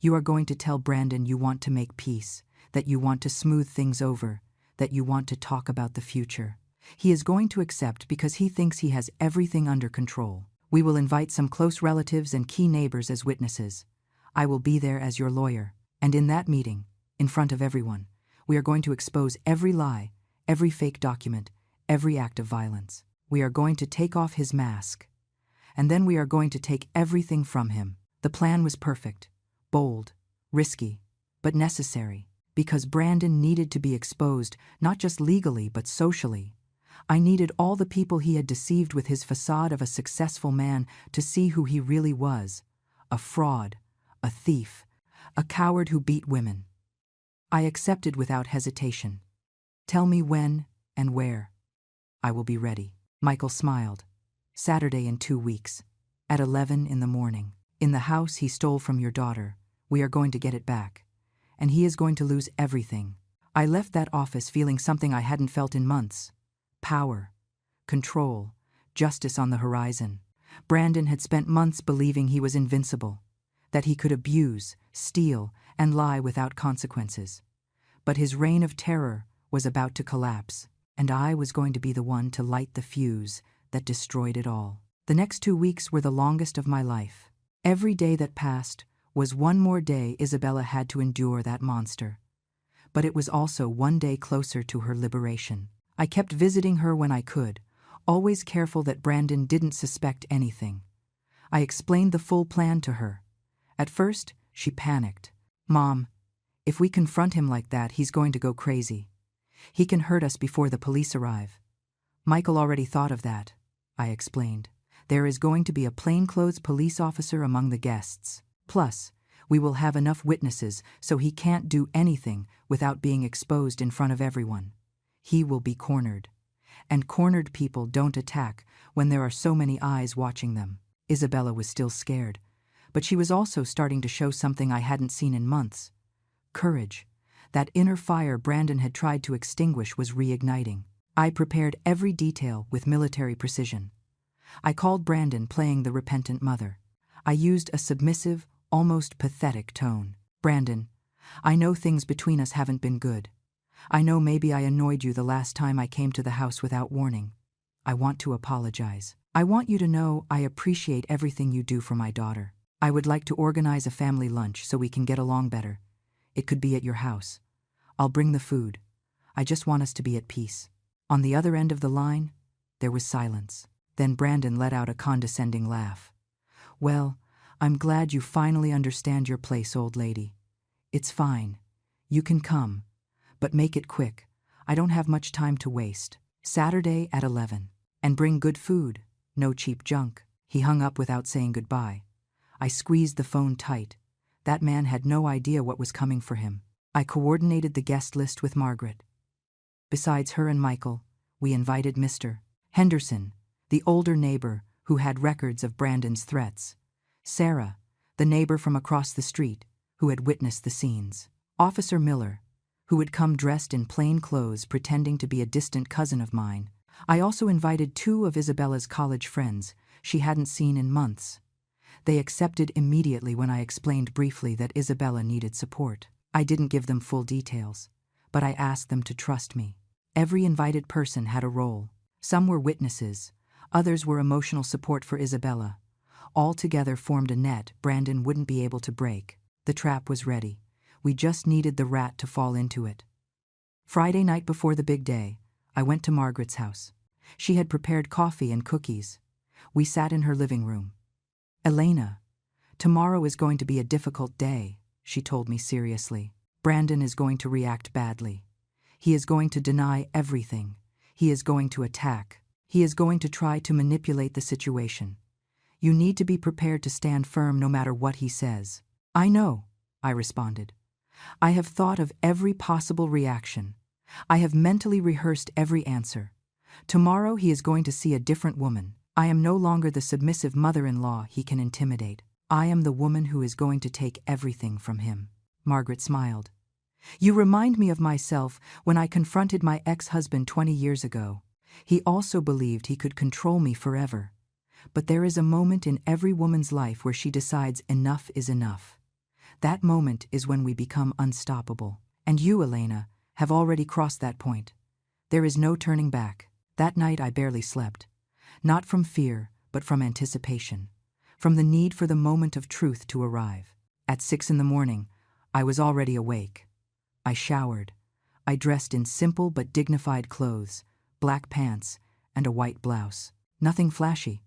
You are going to tell Brandon you want to make peace, that you want to smooth things over, that you want to talk about the future. He is going to accept because he thinks he has everything under control. We will invite some close relatives and key neighbors as witnesses. I will be there as your lawyer. And in that meeting, in front of everyone, we are going to expose every lie, every fake document, every act of violence. We are going to take off his mask. And then we are going to take everything from him. The plan was perfect, bold, risky, but necessary, because Brandon needed to be exposed, not just legally but socially. I needed all the people he had deceived with his facade of a successful man to see who he really was: a fraud, a thief, a coward who beat women. I accepted without hesitation. Tell me when and where. I will be ready. Michael smiled. Saturday in 2 weeks, at 11 in the morning. In the house he stole from your daughter. We are going to get it back. And he is going to lose everything. I left that office feeling something I hadn't felt in months. Power, control, justice on the horizon. Brandon had spent months believing he was invincible, that he could abuse, steal, and lie without consequences. But his reign of terror was about to collapse, and I was going to be the one to light the fuse that destroyed it all. The next 2 weeks were the longest of my life. Every day that passed was one more day Isabella had to endure that monster. But it was also one day closer to her liberation. I kept visiting her when I could, always careful that Brandon didn't suspect anything. I explained the full plan to her. At first, she panicked. "Mom, if we confront him like that, he's going to go crazy. He can hurt us before the police arrive." Michael already thought of that, I explained. There is going to be a plainclothes police officer among the guests. Plus, we will have enough witnesses so he can't do anything without being exposed in front of everyone. He will be cornered. And cornered people don't attack when there are so many eyes watching them. Isabella was still scared, but she was also starting to show something I hadn't seen in months. Courage. That inner fire Brandon had tried to extinguish was reigniting. I prepared every detail with military precision. I called Brandon playing the repentant mother. I used a submissive, almost pathetic tone. "Brandon, I know things between us haven't been good. I know maybe I annoyed you the last time I came to the house without warning. I want to apologize. I want you to know I appreciate everything you do for my daughter. I would like to organize a family lunch so we can get along better. It could be at your house. I'll bring the food. I just want us to be at peace." On the other end of the line, there was silence. Then Brandon let out a condescending laugh. "Well, I'm glad you finally understand your place, old lady. It's fine. You can come. But make it quick. I don't have much time to waste. Saturday at 11. And bring good food, no cheap junk." He hung up without saying goodbye. I squeezed the phone tight. That man had no idea what was coming for him. I coordinated the guest list with Margaret. Besides her and Michael, we invited Mr. Henderson, the older neighbor who had records of Brandon's threats. Sarah, the neighbor from across the street, who had witnessed the scenes. Officer Miller, who had come dressed in plain clothes pretending to be a distant cousin of mine. I also invited 2 of Isabella's college friends she hadn't seen in months. They accepted immediately when I explained briefly that Isabella needed support. I didn't give them full details, but I asked them to trust me. Every invited person had a role. Some were witnesses, others were emotional support for Isabella. All together formed a net Brandon wouldn't be able to break. The trap was ready. We just needed the rat to fall into it. Friday night before the big day, I went to Margaret's house. She had prepared coffee and cookies. We sat in her living room. "Elena, tomorrow is going to be a difficult day," she told me seriously. "Brandon is going to react badly. He is going to deny everything. He is going to attack. He is going to try to manipulate the situation. You need to be prepared to stand firm no matter what he says." "I know," I responded. "I have thought of every possible reaction. I have mentally rehearsed every answer. Tomorrow he is going to see a different woman. I am no longer the submissive mother-in-law he can intimidate. I am the woman who is going to take everything from him." Margaret smiled. "You remind me of myself when I confronted my ex-husband 20 years ago. He also believed he could control me forever. But there is a moment in every woman's life where she decides enough is enough. That moment is when we become unstoppable. And you, Elena, have already crossed that point. There is no turning back. That night I barely slept. Not from fear, but from anticipation. From the need for the moment of truth to arrive. At 6 in the morning, I was already awake. I showered. I dressed in simple but dignified clothes, black pants, and a white blouse. Nothing flashy.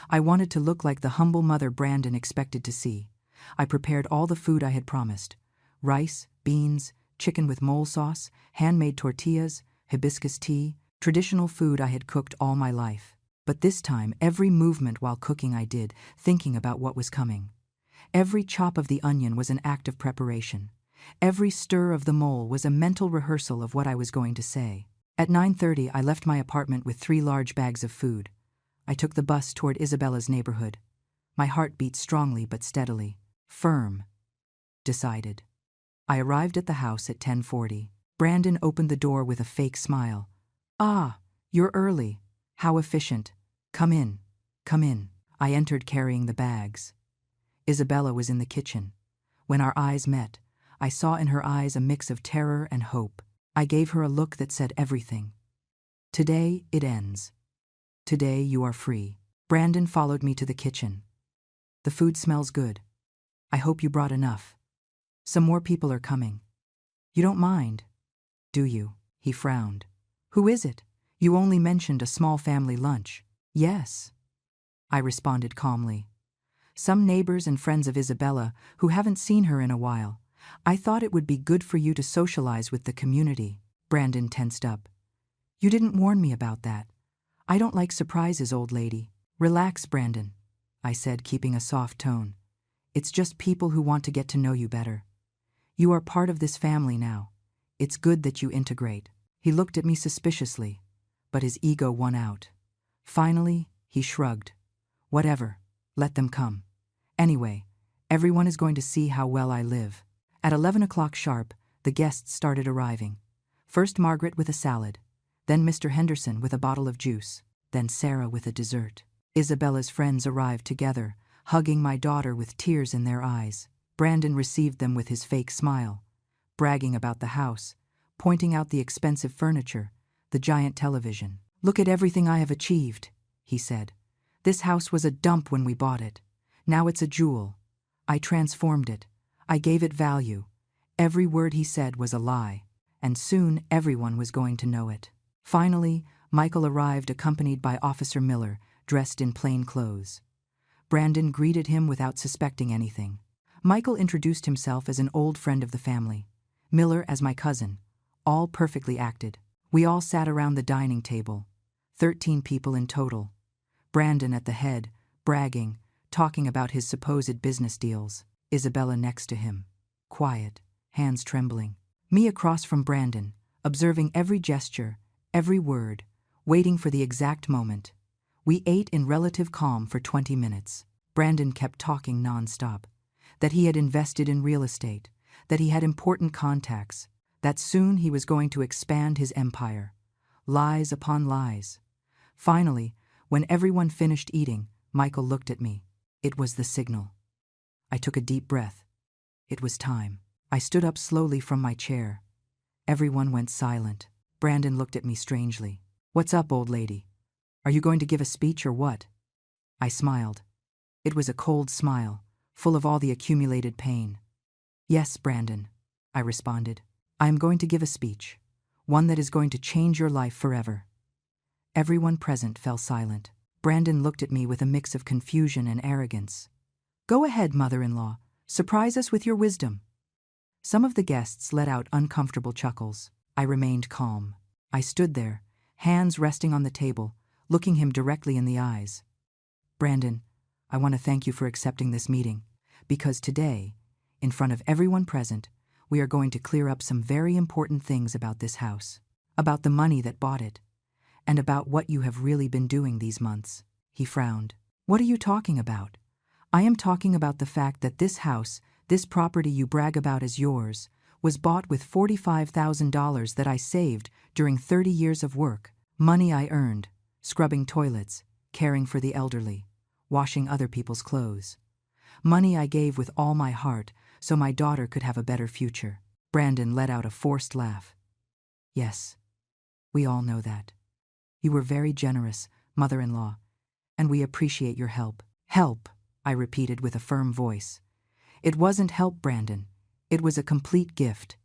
I wanted to look like the humble mother Brandon expected to see. I prepared all the food I had promised. Rice, beans, chicken with mole sauce, handmade tortillas, hibiscus tea, traditional food I had cooked all my life. But this time, every movement while cooking I did, thinking about what was coming. Every chop of the onion was an act of preparation. Every stir of the mole was a mental rehearsal of what I was going to say. At 9:30, I left my apartment with 3 large bags of food. I took the bus toward Isabella's neighborhood. My heart beat strongly but steadily. Firm. Decided. I arrived at the house at 10:40. Brandon opened the door with a fake smile. "Ah, you're early. How efficient. Come in. Come in." I entered carrying the bags. Isabella was in the kitchen. When our eyes met, I saw in her eyes a mix of terror and hope. I gave her a look that said everything. "Today it ends. Today you are free." Brandon followed me to the kitchen. "The food smells good. I hope you brought enough. Some more people are coming. You don't mind, do you?" He frowned. "Who is it? You only mentioned a small family lunch." "Yes," I responded calmly. "Some neighbors and friends of Isabella who haven't seen her in a while. I thought it would be good for you to socialize with the community." Brandon tensed up. "You didn't warn me about that. I don't like surprises, old lady." "Relax, Brandon," I said, keeping a soft tone. "It's just people who want to get to know you better. You are part of this family now. It's good that you integrate." He looked at me suspiciously, but his ego won out. Finally, he shrugged. "Whatever, let them come. Anyway, everyone is going to see how well I live." At 11 o'clock sharp, the guests started arriving. First Margaret with a salad, then Mr. Henderson with a bottle of juice, then Sarah with a dessert. Isabella's friends arrived together, hugging my daughter with tears in their eyes. Brandon received them with his fake smile, bragging about the house, pointing out the expensive furniture, the giant television. "Look at everything I have achieved," he said. "This house was a dump when we bought it. Now it's a jewel. I transformed it. I gave it value." Every word he said was a lie, and soon everyone was going to know it. Finally, Michael arrived accompanied by Officer Miller, dressed in plain clothes. Brandon greeted him without suspecting anything. Michael introduced himself as an old friend of the family, Miller as my cousin, all perfectly acted. We all sat around the dining table, 13 people in total. Brandon at the head, bragging, talking about his supposed business deals. Isabella next to him, quiet, hands trembling. Me across from Brandon, observing every gesture, every word, waiting for the exact moment. We ate in relative calm for 20 minutes. Brandon kept talking non-stop. That he had invested in real estate, that he had important contacts, that soon he was going to expand his empire. Lies upon lies. Finally, when everyone finished eating, Michael looked at me. It was the signal. I took a deep breath. It was time. I stood up slowly from my chair. Everyone went silent. Brandon looked at me strangely. "What's up, old lady? Are you going to give a speech or what?" I smiled. It was a cold smile, full of all the accumulated pain. "Yes, Brandon," I responded. "I am going to give a speech, one that is going to change your life forever." Everyone present fell silent. Brandon looked at me with a mix of confusion and arrogance. "Go ahead, mother-in-law. Surprise us with your wisdom." Some of the guests let out uncomfortable chuckles. I remained calm. I stood there, hands resting on the table, looking him directly in the eyes. "Brandon, I want to thank you for accepting this meeting, because today, in front of everyone present, we are going to clear up some very important things about this house, about the money that bought it, and about what you have really been doing these months." He frowned. "What are you talking about?" "I am talking about the fact that this house, this property you brag about as yours, was bought with $45,000 that I saved during 30 years of work, money I earned, scrubbing toilets, caring for the elderly, washing other people's clothes. Money I gave with all my heart so my daughter could have a better future." Brandon let out a forced laugh. "Yes, we all know that. You were very generous, mother-in-law, and we appreciate your help. Help, I repeated with a firm voice. It wasn't help, Brandon. It was a complete gift.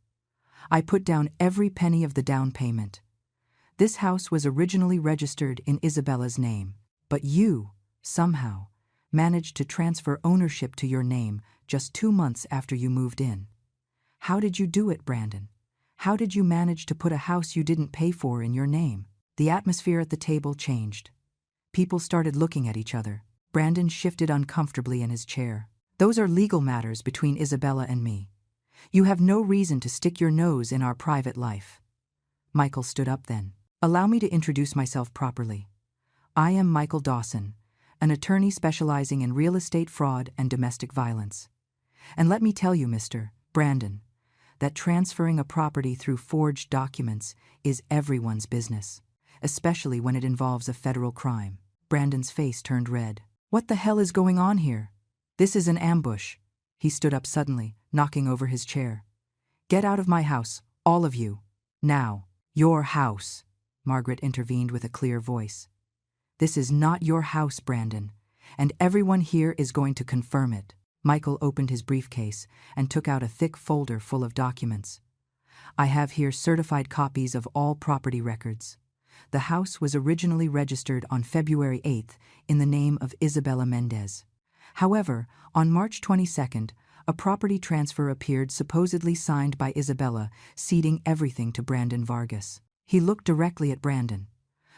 I put down every penny of the down payment. This house was originally registered in Isabella's name, but you, somehow, managed to transfer ownership to your name just 2 months after you moved in. How did you do it, Brandon? How did you manage to put a house you didn't pay for in your name? The atmosphere at the table changed. People started looking at each other. Brandon shifted uncomfortably in his chair. Those are legal matters between Isabella and me. You have no reason to stick your nose in our private life. Michael stood up then. Allow me to introduce myself properly. I am Michael Dawson, an attorney specializing in real estate fraud and domestic violence. And let me tell you, Mr. Brandon, that transferring a property through forged documents is everyone's business, especially when it involves a federal crime. Brandon's face turned red. What the hell is going on here? This is an ambush. He stood up suddenly, knocking over his chair. Get out of my house, all of you. Now. Your house, Margaret intervened with a clear voice. This is not your house, Brandon, and everyone here is going to confirm it. Michael opened his briefcase and took out a thick folder full of documents. I have here certified copies of all property records. The house was originally registered on February 8th in the name of Isabella Mendez. However, on March 22nd, a property transfer appeared supposedly signed by Isabella, ceding everything to Brandon Vargas. He looked directly at Brandon.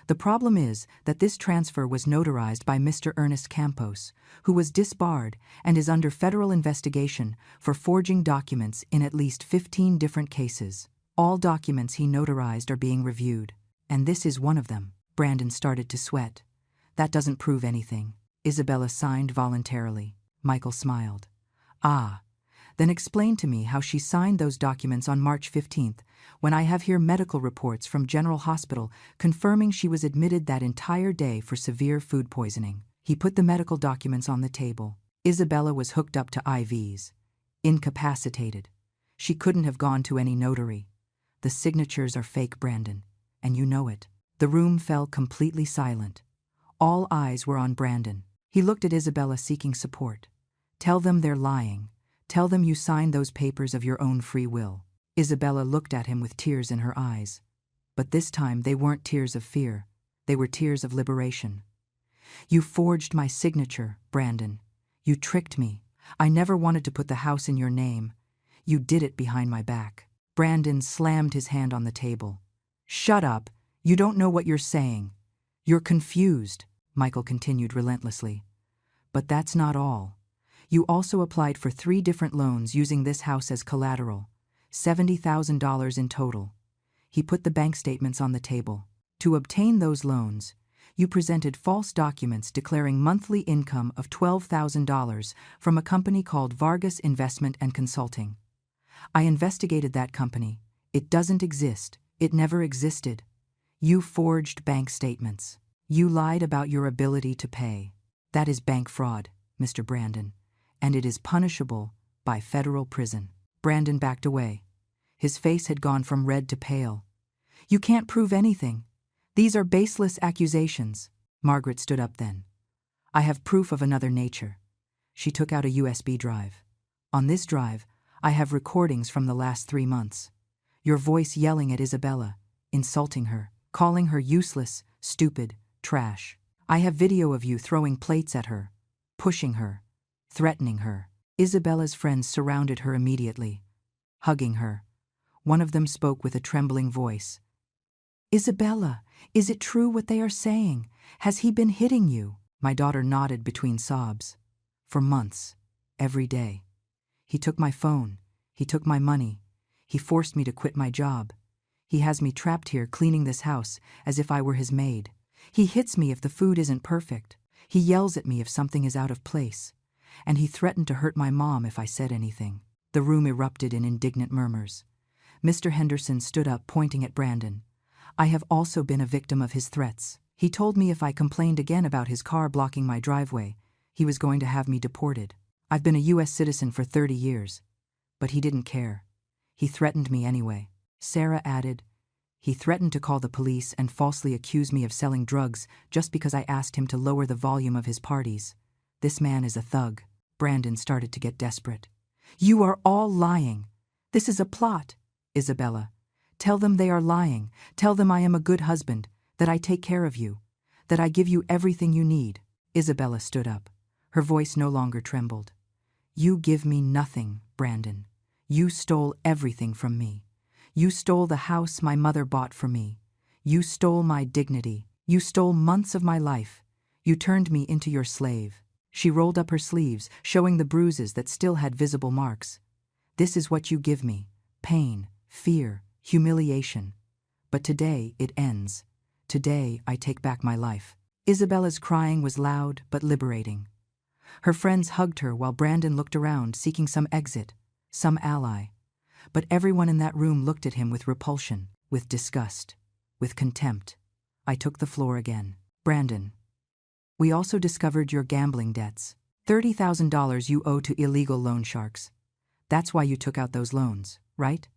The problem is that this transfer was notarized by Mr. Ernest Campos, who was disbarred and is under federal investigation for forging documents in at least 15 different cases. All documents he notarized are being reviewed, and this is one of them. Brandon started to sweat. That doesn't prove anything. Isabella signed voluntarily. Michael smiled. Ah, then explain to me how she signed those documents on March 15th, when I have here medical reports from General Hospital confirming she was admitted that entire day for severe food poisoning. He put the medical documents on the table. Isabella was hooked up to IVs. Incapacitated. She couldn't have gone to any notary. The signatures are fake, Brandon, and you know it. The room fell completely silent. All eyes were on Brandon. He looked at Isabella seeking support. Tell them they're lying. Tell them you signed those papers of your own free will. Isabella looked at him with tears in her eyes. But this time they weren't tears of fear. They were tears of liberation. You forged my signature, Brandon. You tricked me. I never wanted to put the house in your name. You did it behind my back. Brandon slammed his hand on the table. Shut up. You don't know what you're saying. You're confused, Michael continued relentlessly. But that's not all. You also applied for 3 different loans using this house as collateral. $70,000 in total. He put the bank statements on the table. To obtain those loans, you presented false documents declaring monthly income of $12,000 from a company called Vargas Investment and Consulting. I investigated that company. It doesn't exist. It never existed. You forged bank statements. You lied about your ability to pay. That is bank fraud, Mr. Brandon, and it is punishable by federal prison. Brandon backed away. His face had gone from red to pale. You can't prove anything. These are baseless accusations. Margaret stood up then. I have proof of another nature. She took out a USB drive. On this drive, I have recordings from the last 3 months. Your voice yelling at Isabella, insulting her, calling her useless, stupid, trash. I have video of you throwing plates at her, pushing her, threatening her. Isabella's friends surrounded her immediately, hugging her. One of them spoke with a trembling voice. Isabella, is it true what they are saying? Has he been hitting you? My daughter nodded between sobs. For months, every day. He took my phone. He took my money. He forced me to quit my job. He has me trapped here cleaning this house as if I were his maid. He hits me if the food isn't perfect. He yells at me if something is out of place. And he threatened to hurt my mom if I said anything. The room erupted in indignant murmurs. Mr. Henderson stood up, pointing at Brandon. I have also been a victim of his threats. He told me if I complained again about his car blocking my driveway, he was going to have me deported. I've been a U.S. citizen for 30 years. But he didn't care. He threatened me anyway. Sarah added, He threatened to call the police and falsely accuse me of selling drugs just because I asked him to lower the volume of his parties. This man is a thug. Brandon started to get desperate. You are all lying. This is a plot. Isabella, tell them they are lying. Tell them I am a good husband, that I take care of you, that I give you everything you need. Isabella stood up. Her voice no longer trembled. You give me nothing, Brandon. You stole everything from me. You stole the house my mother bought for me. You stole my dignity. You stole months of my life. You turned me into your slave. She rolled up her sleeves, showing the bruises that still had visible marks. This is what you give me: pain, fear, humiliation. But today it ends. Today I take back my life. Isabella's crying was loud but liberating. Her friends hugged her while Brandon looked around, seeking some exit, some ally. But everyone in that room looked at him with repulsion, with disgust, with contempt. I took the floor again. Brandon, we also discovered your gambling debts. $30,000 you owe to illegal loan sharks. That's why you took out those loans, right?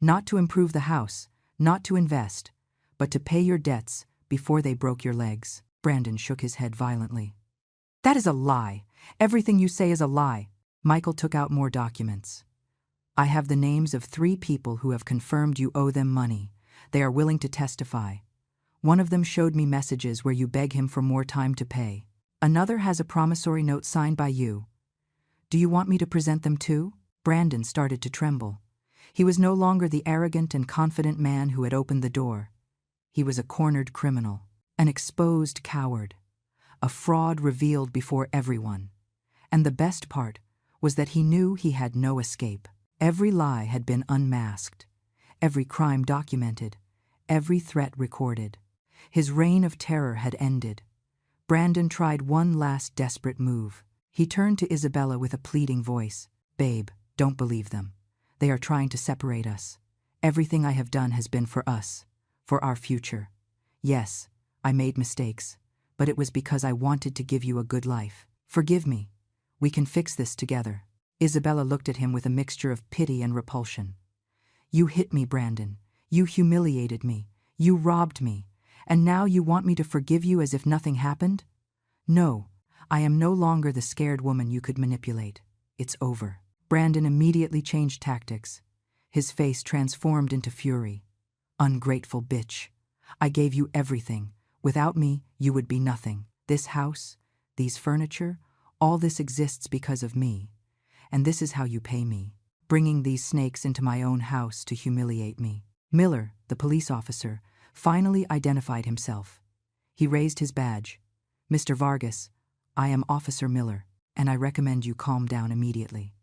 Not to improve the house, not to invest, but to pay your debts before they broke your legs. Brandon shook his head violently. That is a lie. Everything you say is a lie. Michael took out more documents. I have the names of 3 people who have confirmed you owe them money. They are willing to testify. One of them showed me messages where you beg him for more time to pay. Another has a promissory note signed by you. Do you want me to present them too? Brandon started to tremble. He was no longer the arrogant and confident man who had opened the door. He was a cornered criminal, an exposed coward, a fraud revealed before everyone. And the best part was that he knew he had no escape. Every lie had been unmasked, every crime documented, every threat recorded. His reign of terror had ended. Brandon tried one last desperate move. He turned to Isabella with a pleading voice. Babe, don't believe them. They are trying to separate us. Everything I have done has been for us, for our future. Yes, I made mistakes, but it was because I wanted to give you a good life. Forgive me. We can fix this together. Isabella looked at him with a mixture of pity and repulsion. You hit me, Brandon. You humiliated me. You robbed me. And now you want me to forgive you as if nothing happened? No, I am no longer the scared woman you could manipulate. It's over. Brandon immediately changed tactics. His face transformed into fury. Ungrateful bitch. I gave you everything. Without me, you would be nothing. This house, these furniture, all this exists because of me. And this is how you pay me, bringing these snakes into my own house to humiliate me. Miller, the police officer, finally identified himself. He raised his badge. Mr. Vargas, I am Officer Miller, and I recommend you calm down immediately.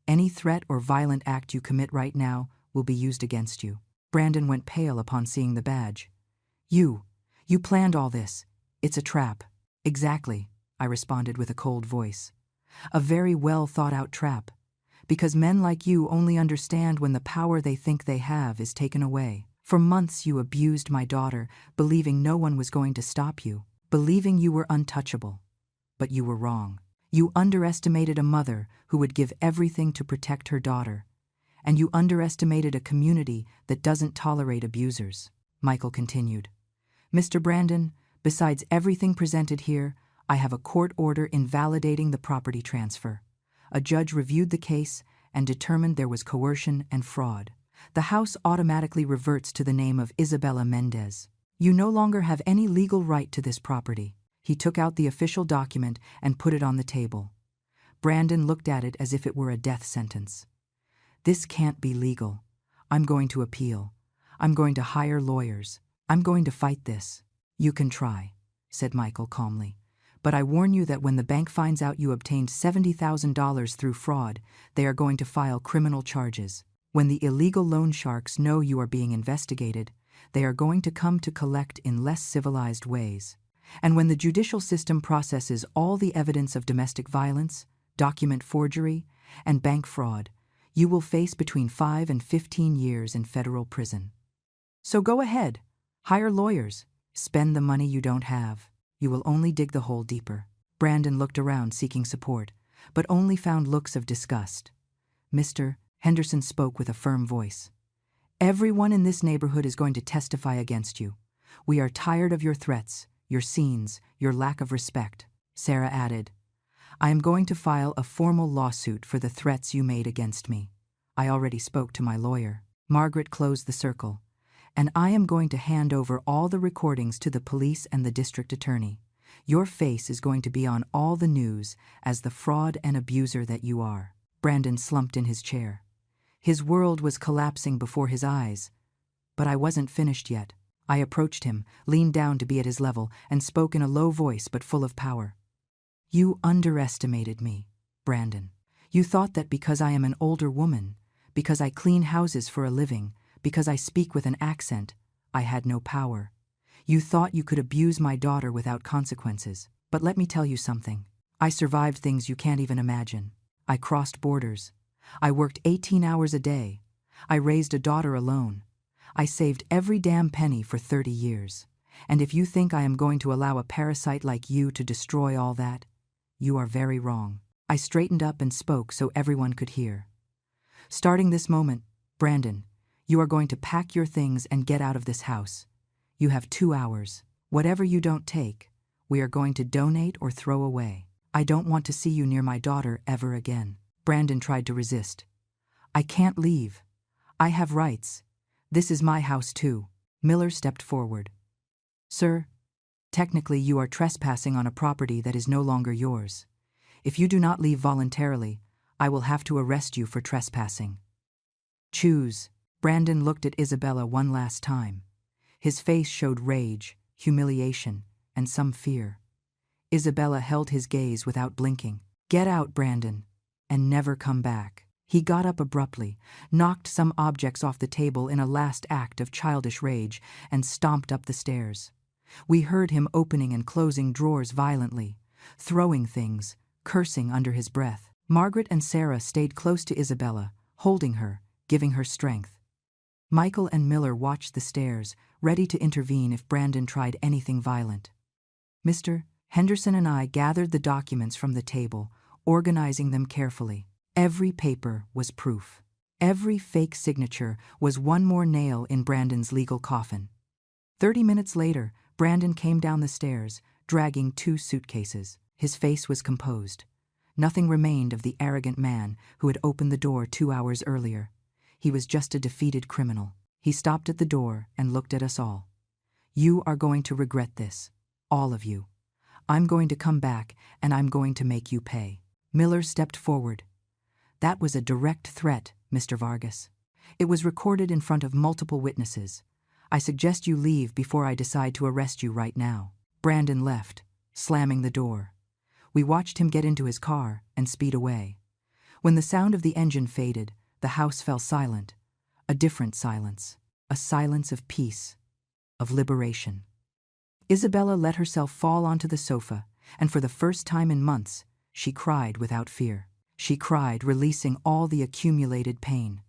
Any threat or violent act you commit right now will be used against you. Brandon went pale upon seeing the badge. You planned all this. It's a trap. Exactly, I responded with a cold voice. A very well thought out trap. Because men like you only understand when the power they think they have is taken away. For months you abused my daughter, believing no one was going to stop you, believing you were untouchable. But you were wrong. You underestimated a mother who would give everything to protect her daughter. And you underestimated a community that doesn't tolerate abusers. Michael continued. Mr. Brandon, besides everything presented here, I have a court order invalidating the property transfer. A judge reviewed the case and determined there was coercion and fraud. The house automatically reverts to the name of Isabella Mendez. You no longer have any legal right to this property. He took out the official document and put it on the table. Brandon looked at it as if it were a death sentence. This can't be legal. I'm going to appeal. I'm going to hire lawyers. I'm going to fight this. You can try, said Michael calmly. But I warn you that when the bank finds out you obtained $70,000 through fraud, they are going to file criminal charges. When the illegal loan sharks know you are being investigated, they are going to come to collect in less civilized ways. And when the judicial system processes all the evidence of domestic violence, document forgery, and bank fraud, you will face between 5 and 15 years in federal prison. So go ahead, hire lawyers, spend the money you don't have. You will only dig the hole deeper. Brandon looked around seeking support, but only found looks of disgust. Mr. Henderson spoke with a firm voice. Everyone in this neighborhood is going to testify against you. We are tired of your threats, your scenes, your lack of respect." Sarah added, "I am going to file a formal lawsuit for the threats you made against me. I already spoke to my lawyer." Margaret closed the circle. "And I am going to hand over all the recordings to the police and the district attorney. Your face is going to be on all the news as the fraud and abuser that you are." Brandon slumped in his chair. His world was collapsing before his eyes. But I wasn't finished yet. I approached him, leaned down to be at his level, and spoke in a low voice but full of power. "You underestimated me, Brandon. You thought that because I am an older woman, because I clean houses for a living, because I speak with an accent, I had no power. You thought you could abuse my daughter without consequences. But let me tell you something. I survived things you can't even imagine. I crossed borders. I worked 18 hours a day. I raised a daughter alone. I saved every damn penny for 30 years. And if you think I am going to allow a parasite like you to destroy all that, you are very wrong." I straightened up and spoke so everyone could hear. "Starting this moment, Brandon, you are going to pack your things and get out of this house. You have 2 hours. Whatever you don't take, we are going to donate or throw away. I don't want to see you near my daughter ever again." Brandon tried to resist. "I can't leave. I have rights. This is my house too." Miller stepped forward. "Sir, technically you are trespassing on a property that is no longer yours. If you do not leave voluntarily, I will have to arrest you for trespassing. Choose." Brandon looked at Isabella one last time. His face showed rage, humiliation, and some fear. Isabella held his gaze without blinking. "Get out, Brandon, and never come back." He got up abruptly, knocked some objects off the table in a last act of childish rage, and stomped up the stairs. We heard him opening and closing drawers violently, throwing things, cursing under his breath. Margaret and Sarah stayed close to Isabella, holding her, giving her strength. Michael and Miller watched the stairs, ready to intervene if Brandon tried anything violent. Mr. Henderson and I gathered the documents from the table, organizing them carefully. Every paper was proof. Every fake signature was one more nail in Brandon's legal coffin. 30 minutes later, Brandon came down the stairs, dragging 2 suitcases. His face was composed. Nothing remained of the arrogant man who had opened the door 2 hours earlier. He was just a defeated criminal. He stopped at the door and looked at us all. "You are going to regret this. All of you. I'm going to come back and I'm going to make you pay." Miller stepped forward. "That was a direct threat, Mr. Vargas. It was recorded in front of multiple witnesses. I suggest you leave before I decide to arrest you right now." Brandon left, slamming the door. We watched him get into his car and speed away. When the sound of the engine faded, the house fell silent. A different silence. A silence of peace, of liberation. Isabella let herself fall onto the sofa, and for the first time in months, she cried without fear. She cried, releasing all the accumulated pain.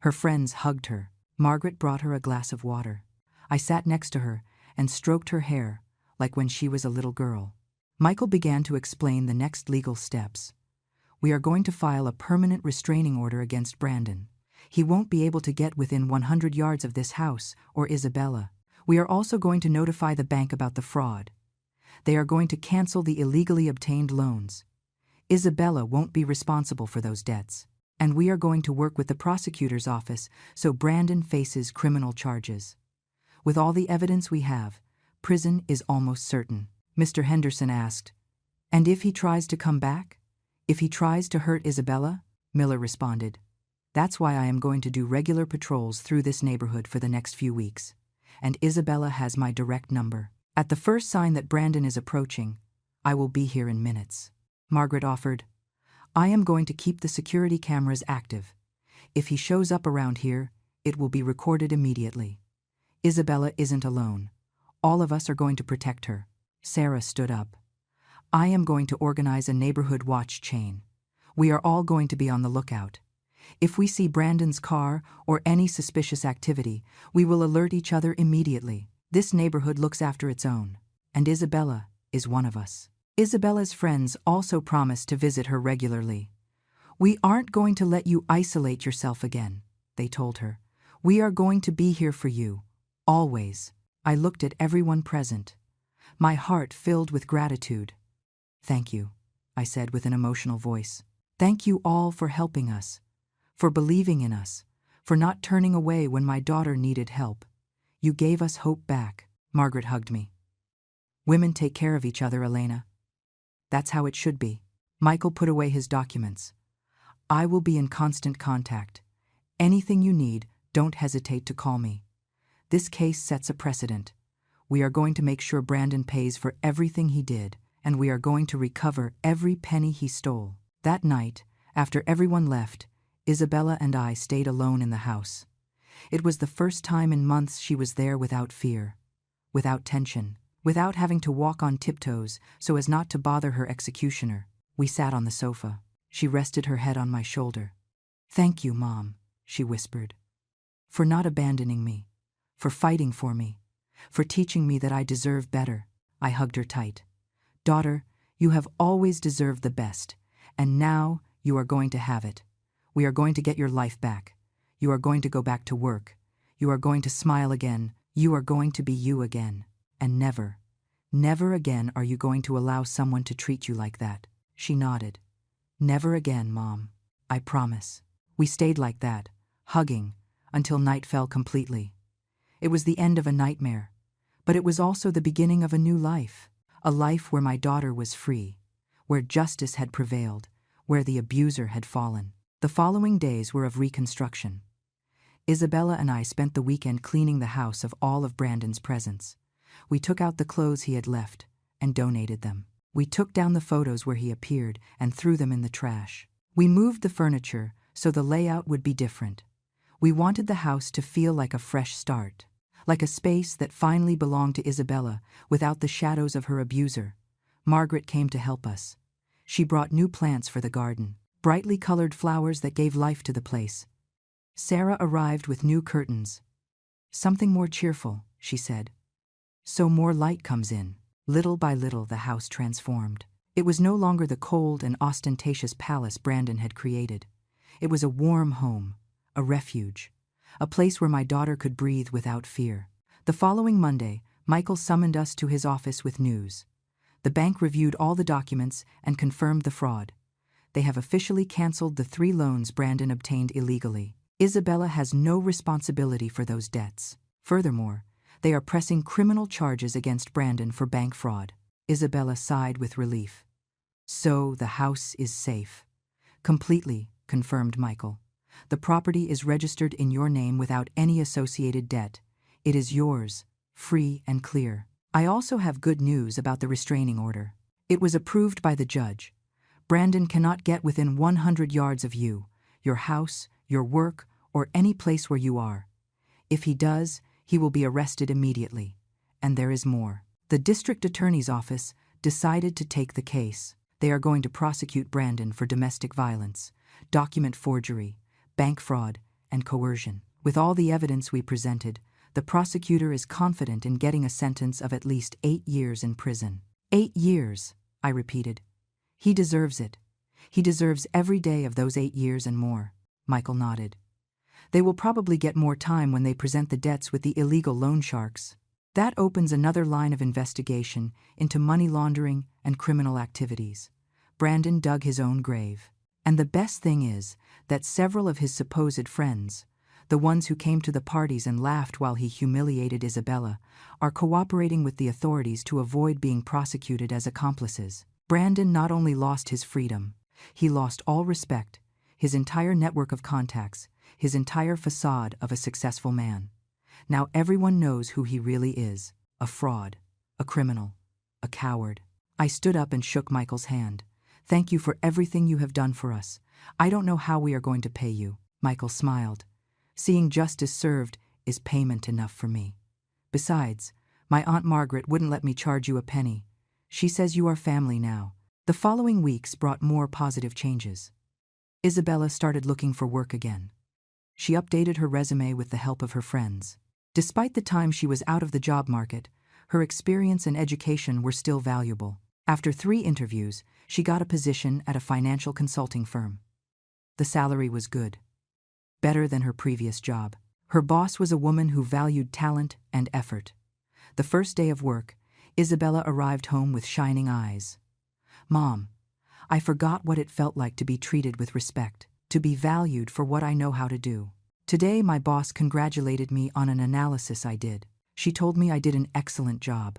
Her friends hugged her. Margaret brought her a glass of water. I sat next to her and stroked her hair, like when she was a little girl. Michael began to explain the next legal steps. "We are going to file a permanent restraining order against Brandon. He won't be able to get within 100 yards of this house or Isabella. We are also going to notify the bank about the fraud. They are going to cancel the illegally obtained loans. Isabella won't be responsible for those debts. And we are going to work with the prosecutor's office so Brandon faces criminal charges. With all the evidence we have, prison is almost certain." Mr. Henderson asked, "And if he tries to come back? If he tries to hurt Isabella?" Miller responded, "That's why I am going to do regular patrols through this neighborhood for the next few weeks. And Isabella has my direct number. At the first sign that Brandon is approaching, I will be here in minutes." Margaret offered, "I am going to keep the security cameras active. If he shows up around here, it will be recorded immediately. Isabella isn't alone. All of us are going to protect her." Sarah stood up. "I am going to organize a neighborhood watch chain. We are all going to be on the lookout. If we see Brandon's car or any suspicious activity, we will alert each other immediately. This neighborhood looks after its own, and Isabella is one of us." Isabella's friends also promised to visit her regularly. "We aren't going to let you isolate yourself again," they told her. We are going to be here for you, always. I looked at everyone present, my heart filled with gratitude. Thank you, I said with an emotional voice. Thank you all for helping us, for believing in us, for not turning away when my daughter needed help. You gave us hope back. Margaret hugged me. Women take care of each other, Elena. That's how it should be. Michael put away his documents. I will be in constant contact. Anything you need, don't hesitate to call me. This case sets a precedent. We are going to make sure Brandon pays for everything he did, and we are going to recover every penny he stole. That night, after everyone left, Isabella and I stayed alone in the house. It was the first time in months she was there without fear, without tension, without having to walk on tiptoes so as not to bother her executioner. We sat on the sofa. She rested her head on my shoulder. Thank you, Mom, she whispered, for not abandoning me, for fighting for me, for teaching me that I deserve better. I hugged her tight. Daughter, you have always deserved the best, and now you are going to have it. We are going to get your life back. You are going to go back to work. You are going to smile again. You are going to be you again. And never, never again are you going to allow someone to treat you like that. She nodded. Never again, Mom. I promise. We stayed like that, hugging, until night fell completely. It was the end of a nightmare, but it was also the beginning of a new life. A life where my daughter was free, where justice had prevailed, where the abuser had fallen. The following days were of reconstruction. Isabella and I spent the weekend cleaning the house of all of Brandon's presents. We took out the clothes he had left and donated them. We took down the photos where he appeared and threw them in the trash. We moved the furniture so the layout would be different. We wanted the house to feel like a fresh start, like a space that finally belonged to Isabella without the shadows of her abuser. Margaret came to help us. She brought new plants for the garden, brightly colored flowers that gave life to the place. Sarah arrived with new curtains. Something more cheerful, she said. So more light comes in. Little by little the house transformed. It was no longer the cold and ostentatious palace Brandon had created. It was a warm home, a refuge, a place where my daughter could breathe without fear. The following Monday, Michael summoned us to his office with news. The bank reviewed all the documents and confirmed the fraud. They have officially canceled the 3 loans Brandon obtained illegally. Isabella has no responsibility for those debts. Furthermore, they are pressing criminal charges against Brandon for bank fraud. Isabella sighed with relief. So the house is safe. Completely, confirmed Michael. The property is registered in your name without any associated debt. It is yours, free and clear. I also have good news about the restraining order. It was approved by the judge. Brandon cannot get within 100 yards of you, your house, your work, or any place where you are. If he does, he will be arrested immediately. And there is more. The district attorney's office decided to take the case. They are going to prosecute Brandon for domestic violence, document forgery, bank fraud, and coercion. With all the evidence we presented, the prosecutor is confident in getting a sentence of at least 8 years in prison. 8 years, I repeated. He deserves it. He deserves every day of those 8 years and more. Michael nodded. They will probably get more time when they present the debts with the illegal loan sharks. That opens another line of investigation into money laundering and criminal activities. Brandon dug his own grave. And the best thing is that several of his supposed friends, the ones who came to the parties and laughed while he humiliated Isabella, are cooperating with the authorities to avoid being prosecuted as accomplices. Brandon not only lost his freedom, he lost all respect, his entire network of contacts, his entire facade of a successful man. Now everyone knows who he really is, a fraud, a criminal, a coward. I stood up and shook Michael's hand. Thank you for everything you have done for us. I don't know how we are going to pay you. Michael smiled. Seeing justice served is payment enough for me. Besides, my Aunt Margaret wouldn't let me charge you a penny. She says you are family now. The following weeks brought more positive changes. Isabella started looking for work again. She updated her resume with the help of her friends. Despite the time she was out of the job market, her experience and education were still valuable. After 3 interviews, she got a position at a financial consulting firm. The salary was good, better than her previous job. Her boss was a woman who valued talent and effort. The first day of work, Isabella arrived home with shining eyes. "Mom, I forgot what it felt like to be treated with respect, to be valued for what I know how to do. Today my boss congratulated me on an analysis I did. She told me I did an excellent job,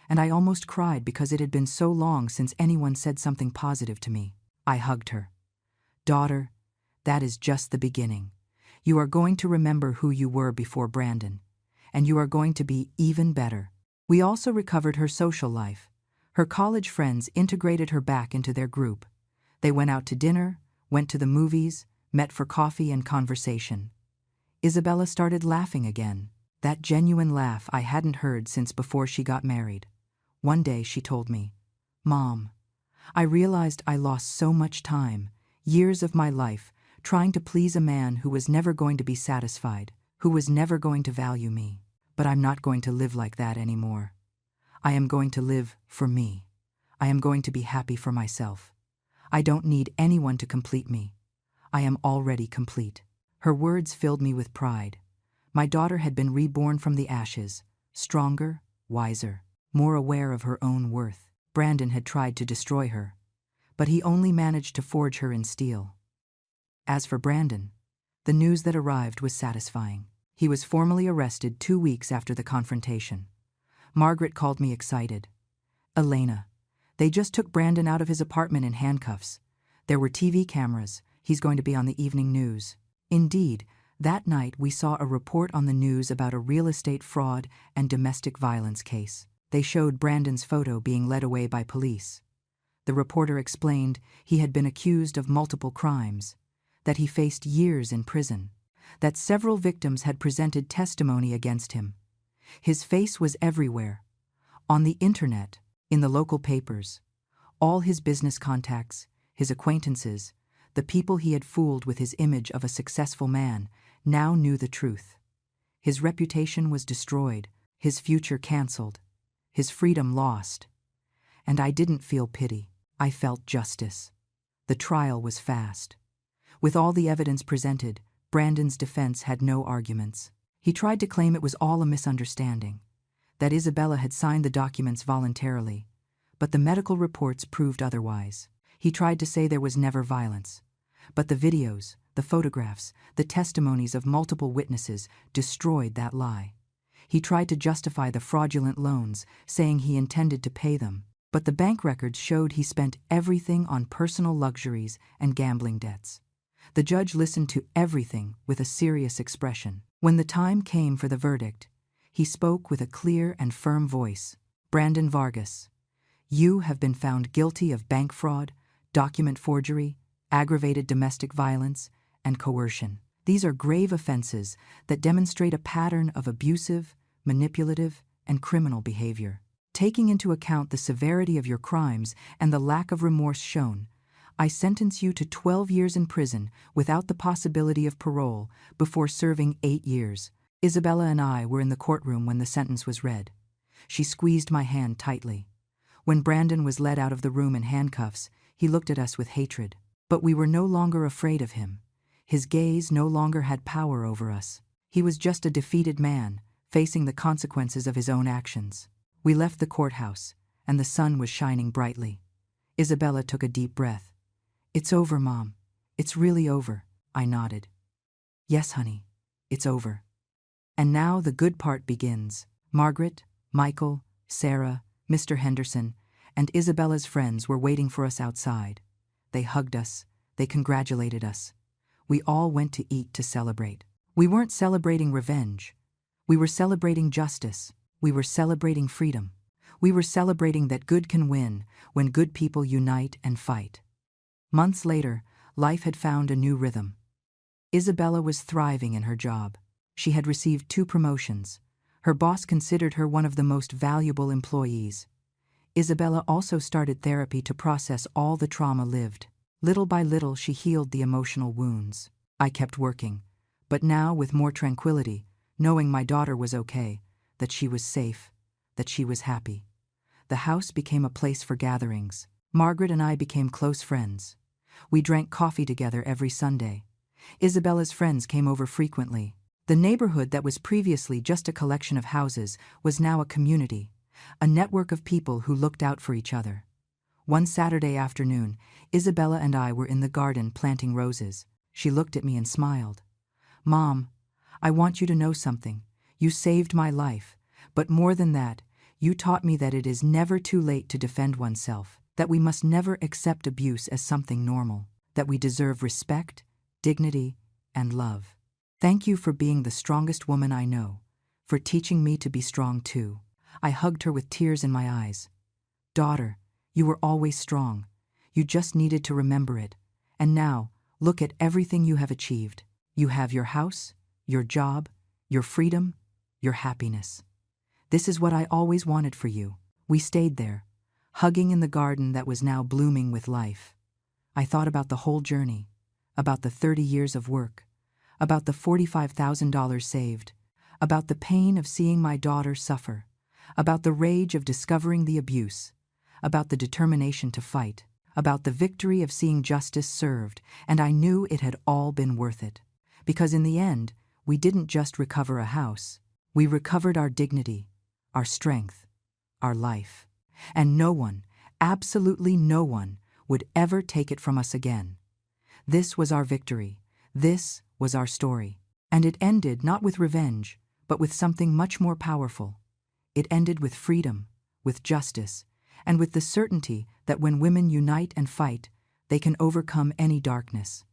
and I almost cried because it had been so long since anyone said something positive to me." I hugged her. "Daughter, that is just the beginning. You are going to remember who you were before Brandon, and you are going to be even better." We also recovered her social life. Her college friends integrated her back into their group. They went out to dinner, went to the movies, met for coffee and conversation. Isabella started laughing again, that genuine laugh I hadn't heard since before she got married. One day she told me, "Mom, I realized I lost so much time, years of my life, trying to please a man who was never going to be satisfied, who was never going to value me. But I'm not going to live like that anymore. I am going to live for me. I am going to be happy for myself. I don't need anyone to complete me. I am already complete." Her words filled me with pride. My daughter had been reborn from the ashes, stronger, wiser, more aware of her own worth. Brandon had tried to destroy her, but he only managed to forge her in steel. As for Brandon, the news that arrived was satisfying. He was formally arrested 2 weeks after the confrontation. Margaret called me excited. "Elena, they just took Brandon out of his apartment in handcuffs. There were TV cameras. He's going to be on the evening news." Indeed, that night we saw a report on the news about a real estate fraud and domestic violence case. They showed Brandon's photo being led away by police. The reporter explained he had been accused of multiple crimes, that he faced years in prison, that several victims had presented testimony against him. His face was everywhere, on the internet, in the local papers. All his business contacts, his acquaintances, the people he had fooled with his image of a successful man, now knew the truth. His reputation was destroyed, his future cancelled, his freedom lost. And I didn't feel pity. I felt justice. The trial was fast. With all the evidence presented, Brandon's defense had no arguments. He tried to claim it was all a misunderstanding, that Isabella had signed the documents voluntarily, but the medical reports proved otherwise. He tried to say there was never violence, but the videos, the photographs, the testimonies of multiple witnesses destroyed that lie. He tried to justify the fraudulent loans, saying he intended to pay them, but the bank records showed he spent everything on personal luxuries and gambling debts. The judge listened to everything with a serious expression. When the time came for the verdict, he spoke with a clear and firm voice. "Brandon Vargas, you have been found guilty of bank fraud, document forgery, aggravated domestic violence, and coercion. These are grave offenses that demonstrate a pattern of abusive, manipulative, and criminal behavior. Taking into account the severity of your crimes and the lack of remorse shown, I sentence you to 12 years in prison without the possibility of parole before serving 8 years. Isabella and I were in the courtroom when the sentence was read. She squeezed my hand tightly. When Brandon was led out of the room in handcuffs, he looked at us with hatred. But we were no longer afraid of him. His gaze no longer had power over us. He was just a defeated man, facing the consequences of his own actions. We left the courthouse, and the sun was shining brightly. Isabella took a deep breath. "It's over, Mom. It's really over," I nodded. "Yes, honey, it's over." And now the good part begins. Margaret, Michael, Sarah, Mr. Henderson, and Isabella's friends were waiting for us outside. They hugged us, they congratulated us. We all went to eat to celebrate. We weren't celebrating revenge. We were celebrating justice. We were celebrating freedom. We were celebrating that good can win when good people unite and fight. Months later, life had found a new rhythm. Isabella was thriving in her job. She had received 2 promotions. Her boss considered her one of the most valuable employees. Isabella also started therapy to process all the trauma lived. Little by little, she healed the emotional wounds. I kept working, but now with more tranquility, knowing my daughter was okay, that she was safe, that she was happy. The house became a place for gatherings. Margaret and I became close friends. We drank coffee together every Sunday. Isabella's friends came over frequently. The neighborhood that was previously just a collection of houses was now a community, a network of people who looked out for each other. One Saturday afternoon, Isabella and I were in the garden planting roses. She looked at me and smiled. "Mom, I want you to know something. You saved my life, but more than that, you taught me that it is never too late to defend oneself, that we must never accept abuse as something normal, that we deserve respect, dignity, and love. Thank you for being the strongest woman I know, for teaching me to be strong too." I hugged her with tears in my eyes. "Daughter, you were always strong. You just needed to remember it. And now, look at everything you have achieved. You have your house, your job, your freedom, your happiness. This is what I always wanted for you." We stayed there, hugging in the garden that was now blooming with life. I thought about the whole journey, about the 30 years of work, about the $45,000 saved, about the pain of seeing my daughter suffer, about the rage of discovering the abuse, about the determination to fight, about the victory of seeing justice served, and I knew it had all been worth it. Because in the end, we didn't just recover a house, we recovered our dignity, our strength, our life. And no one, absolutely no one, would ever take it from us again. This was our victory. This was our story. And it ended not with revenge, but with something much more powerful. It ended with freedom, with justice, and with the certainty that when women unite and fight, they can overcome any darkness.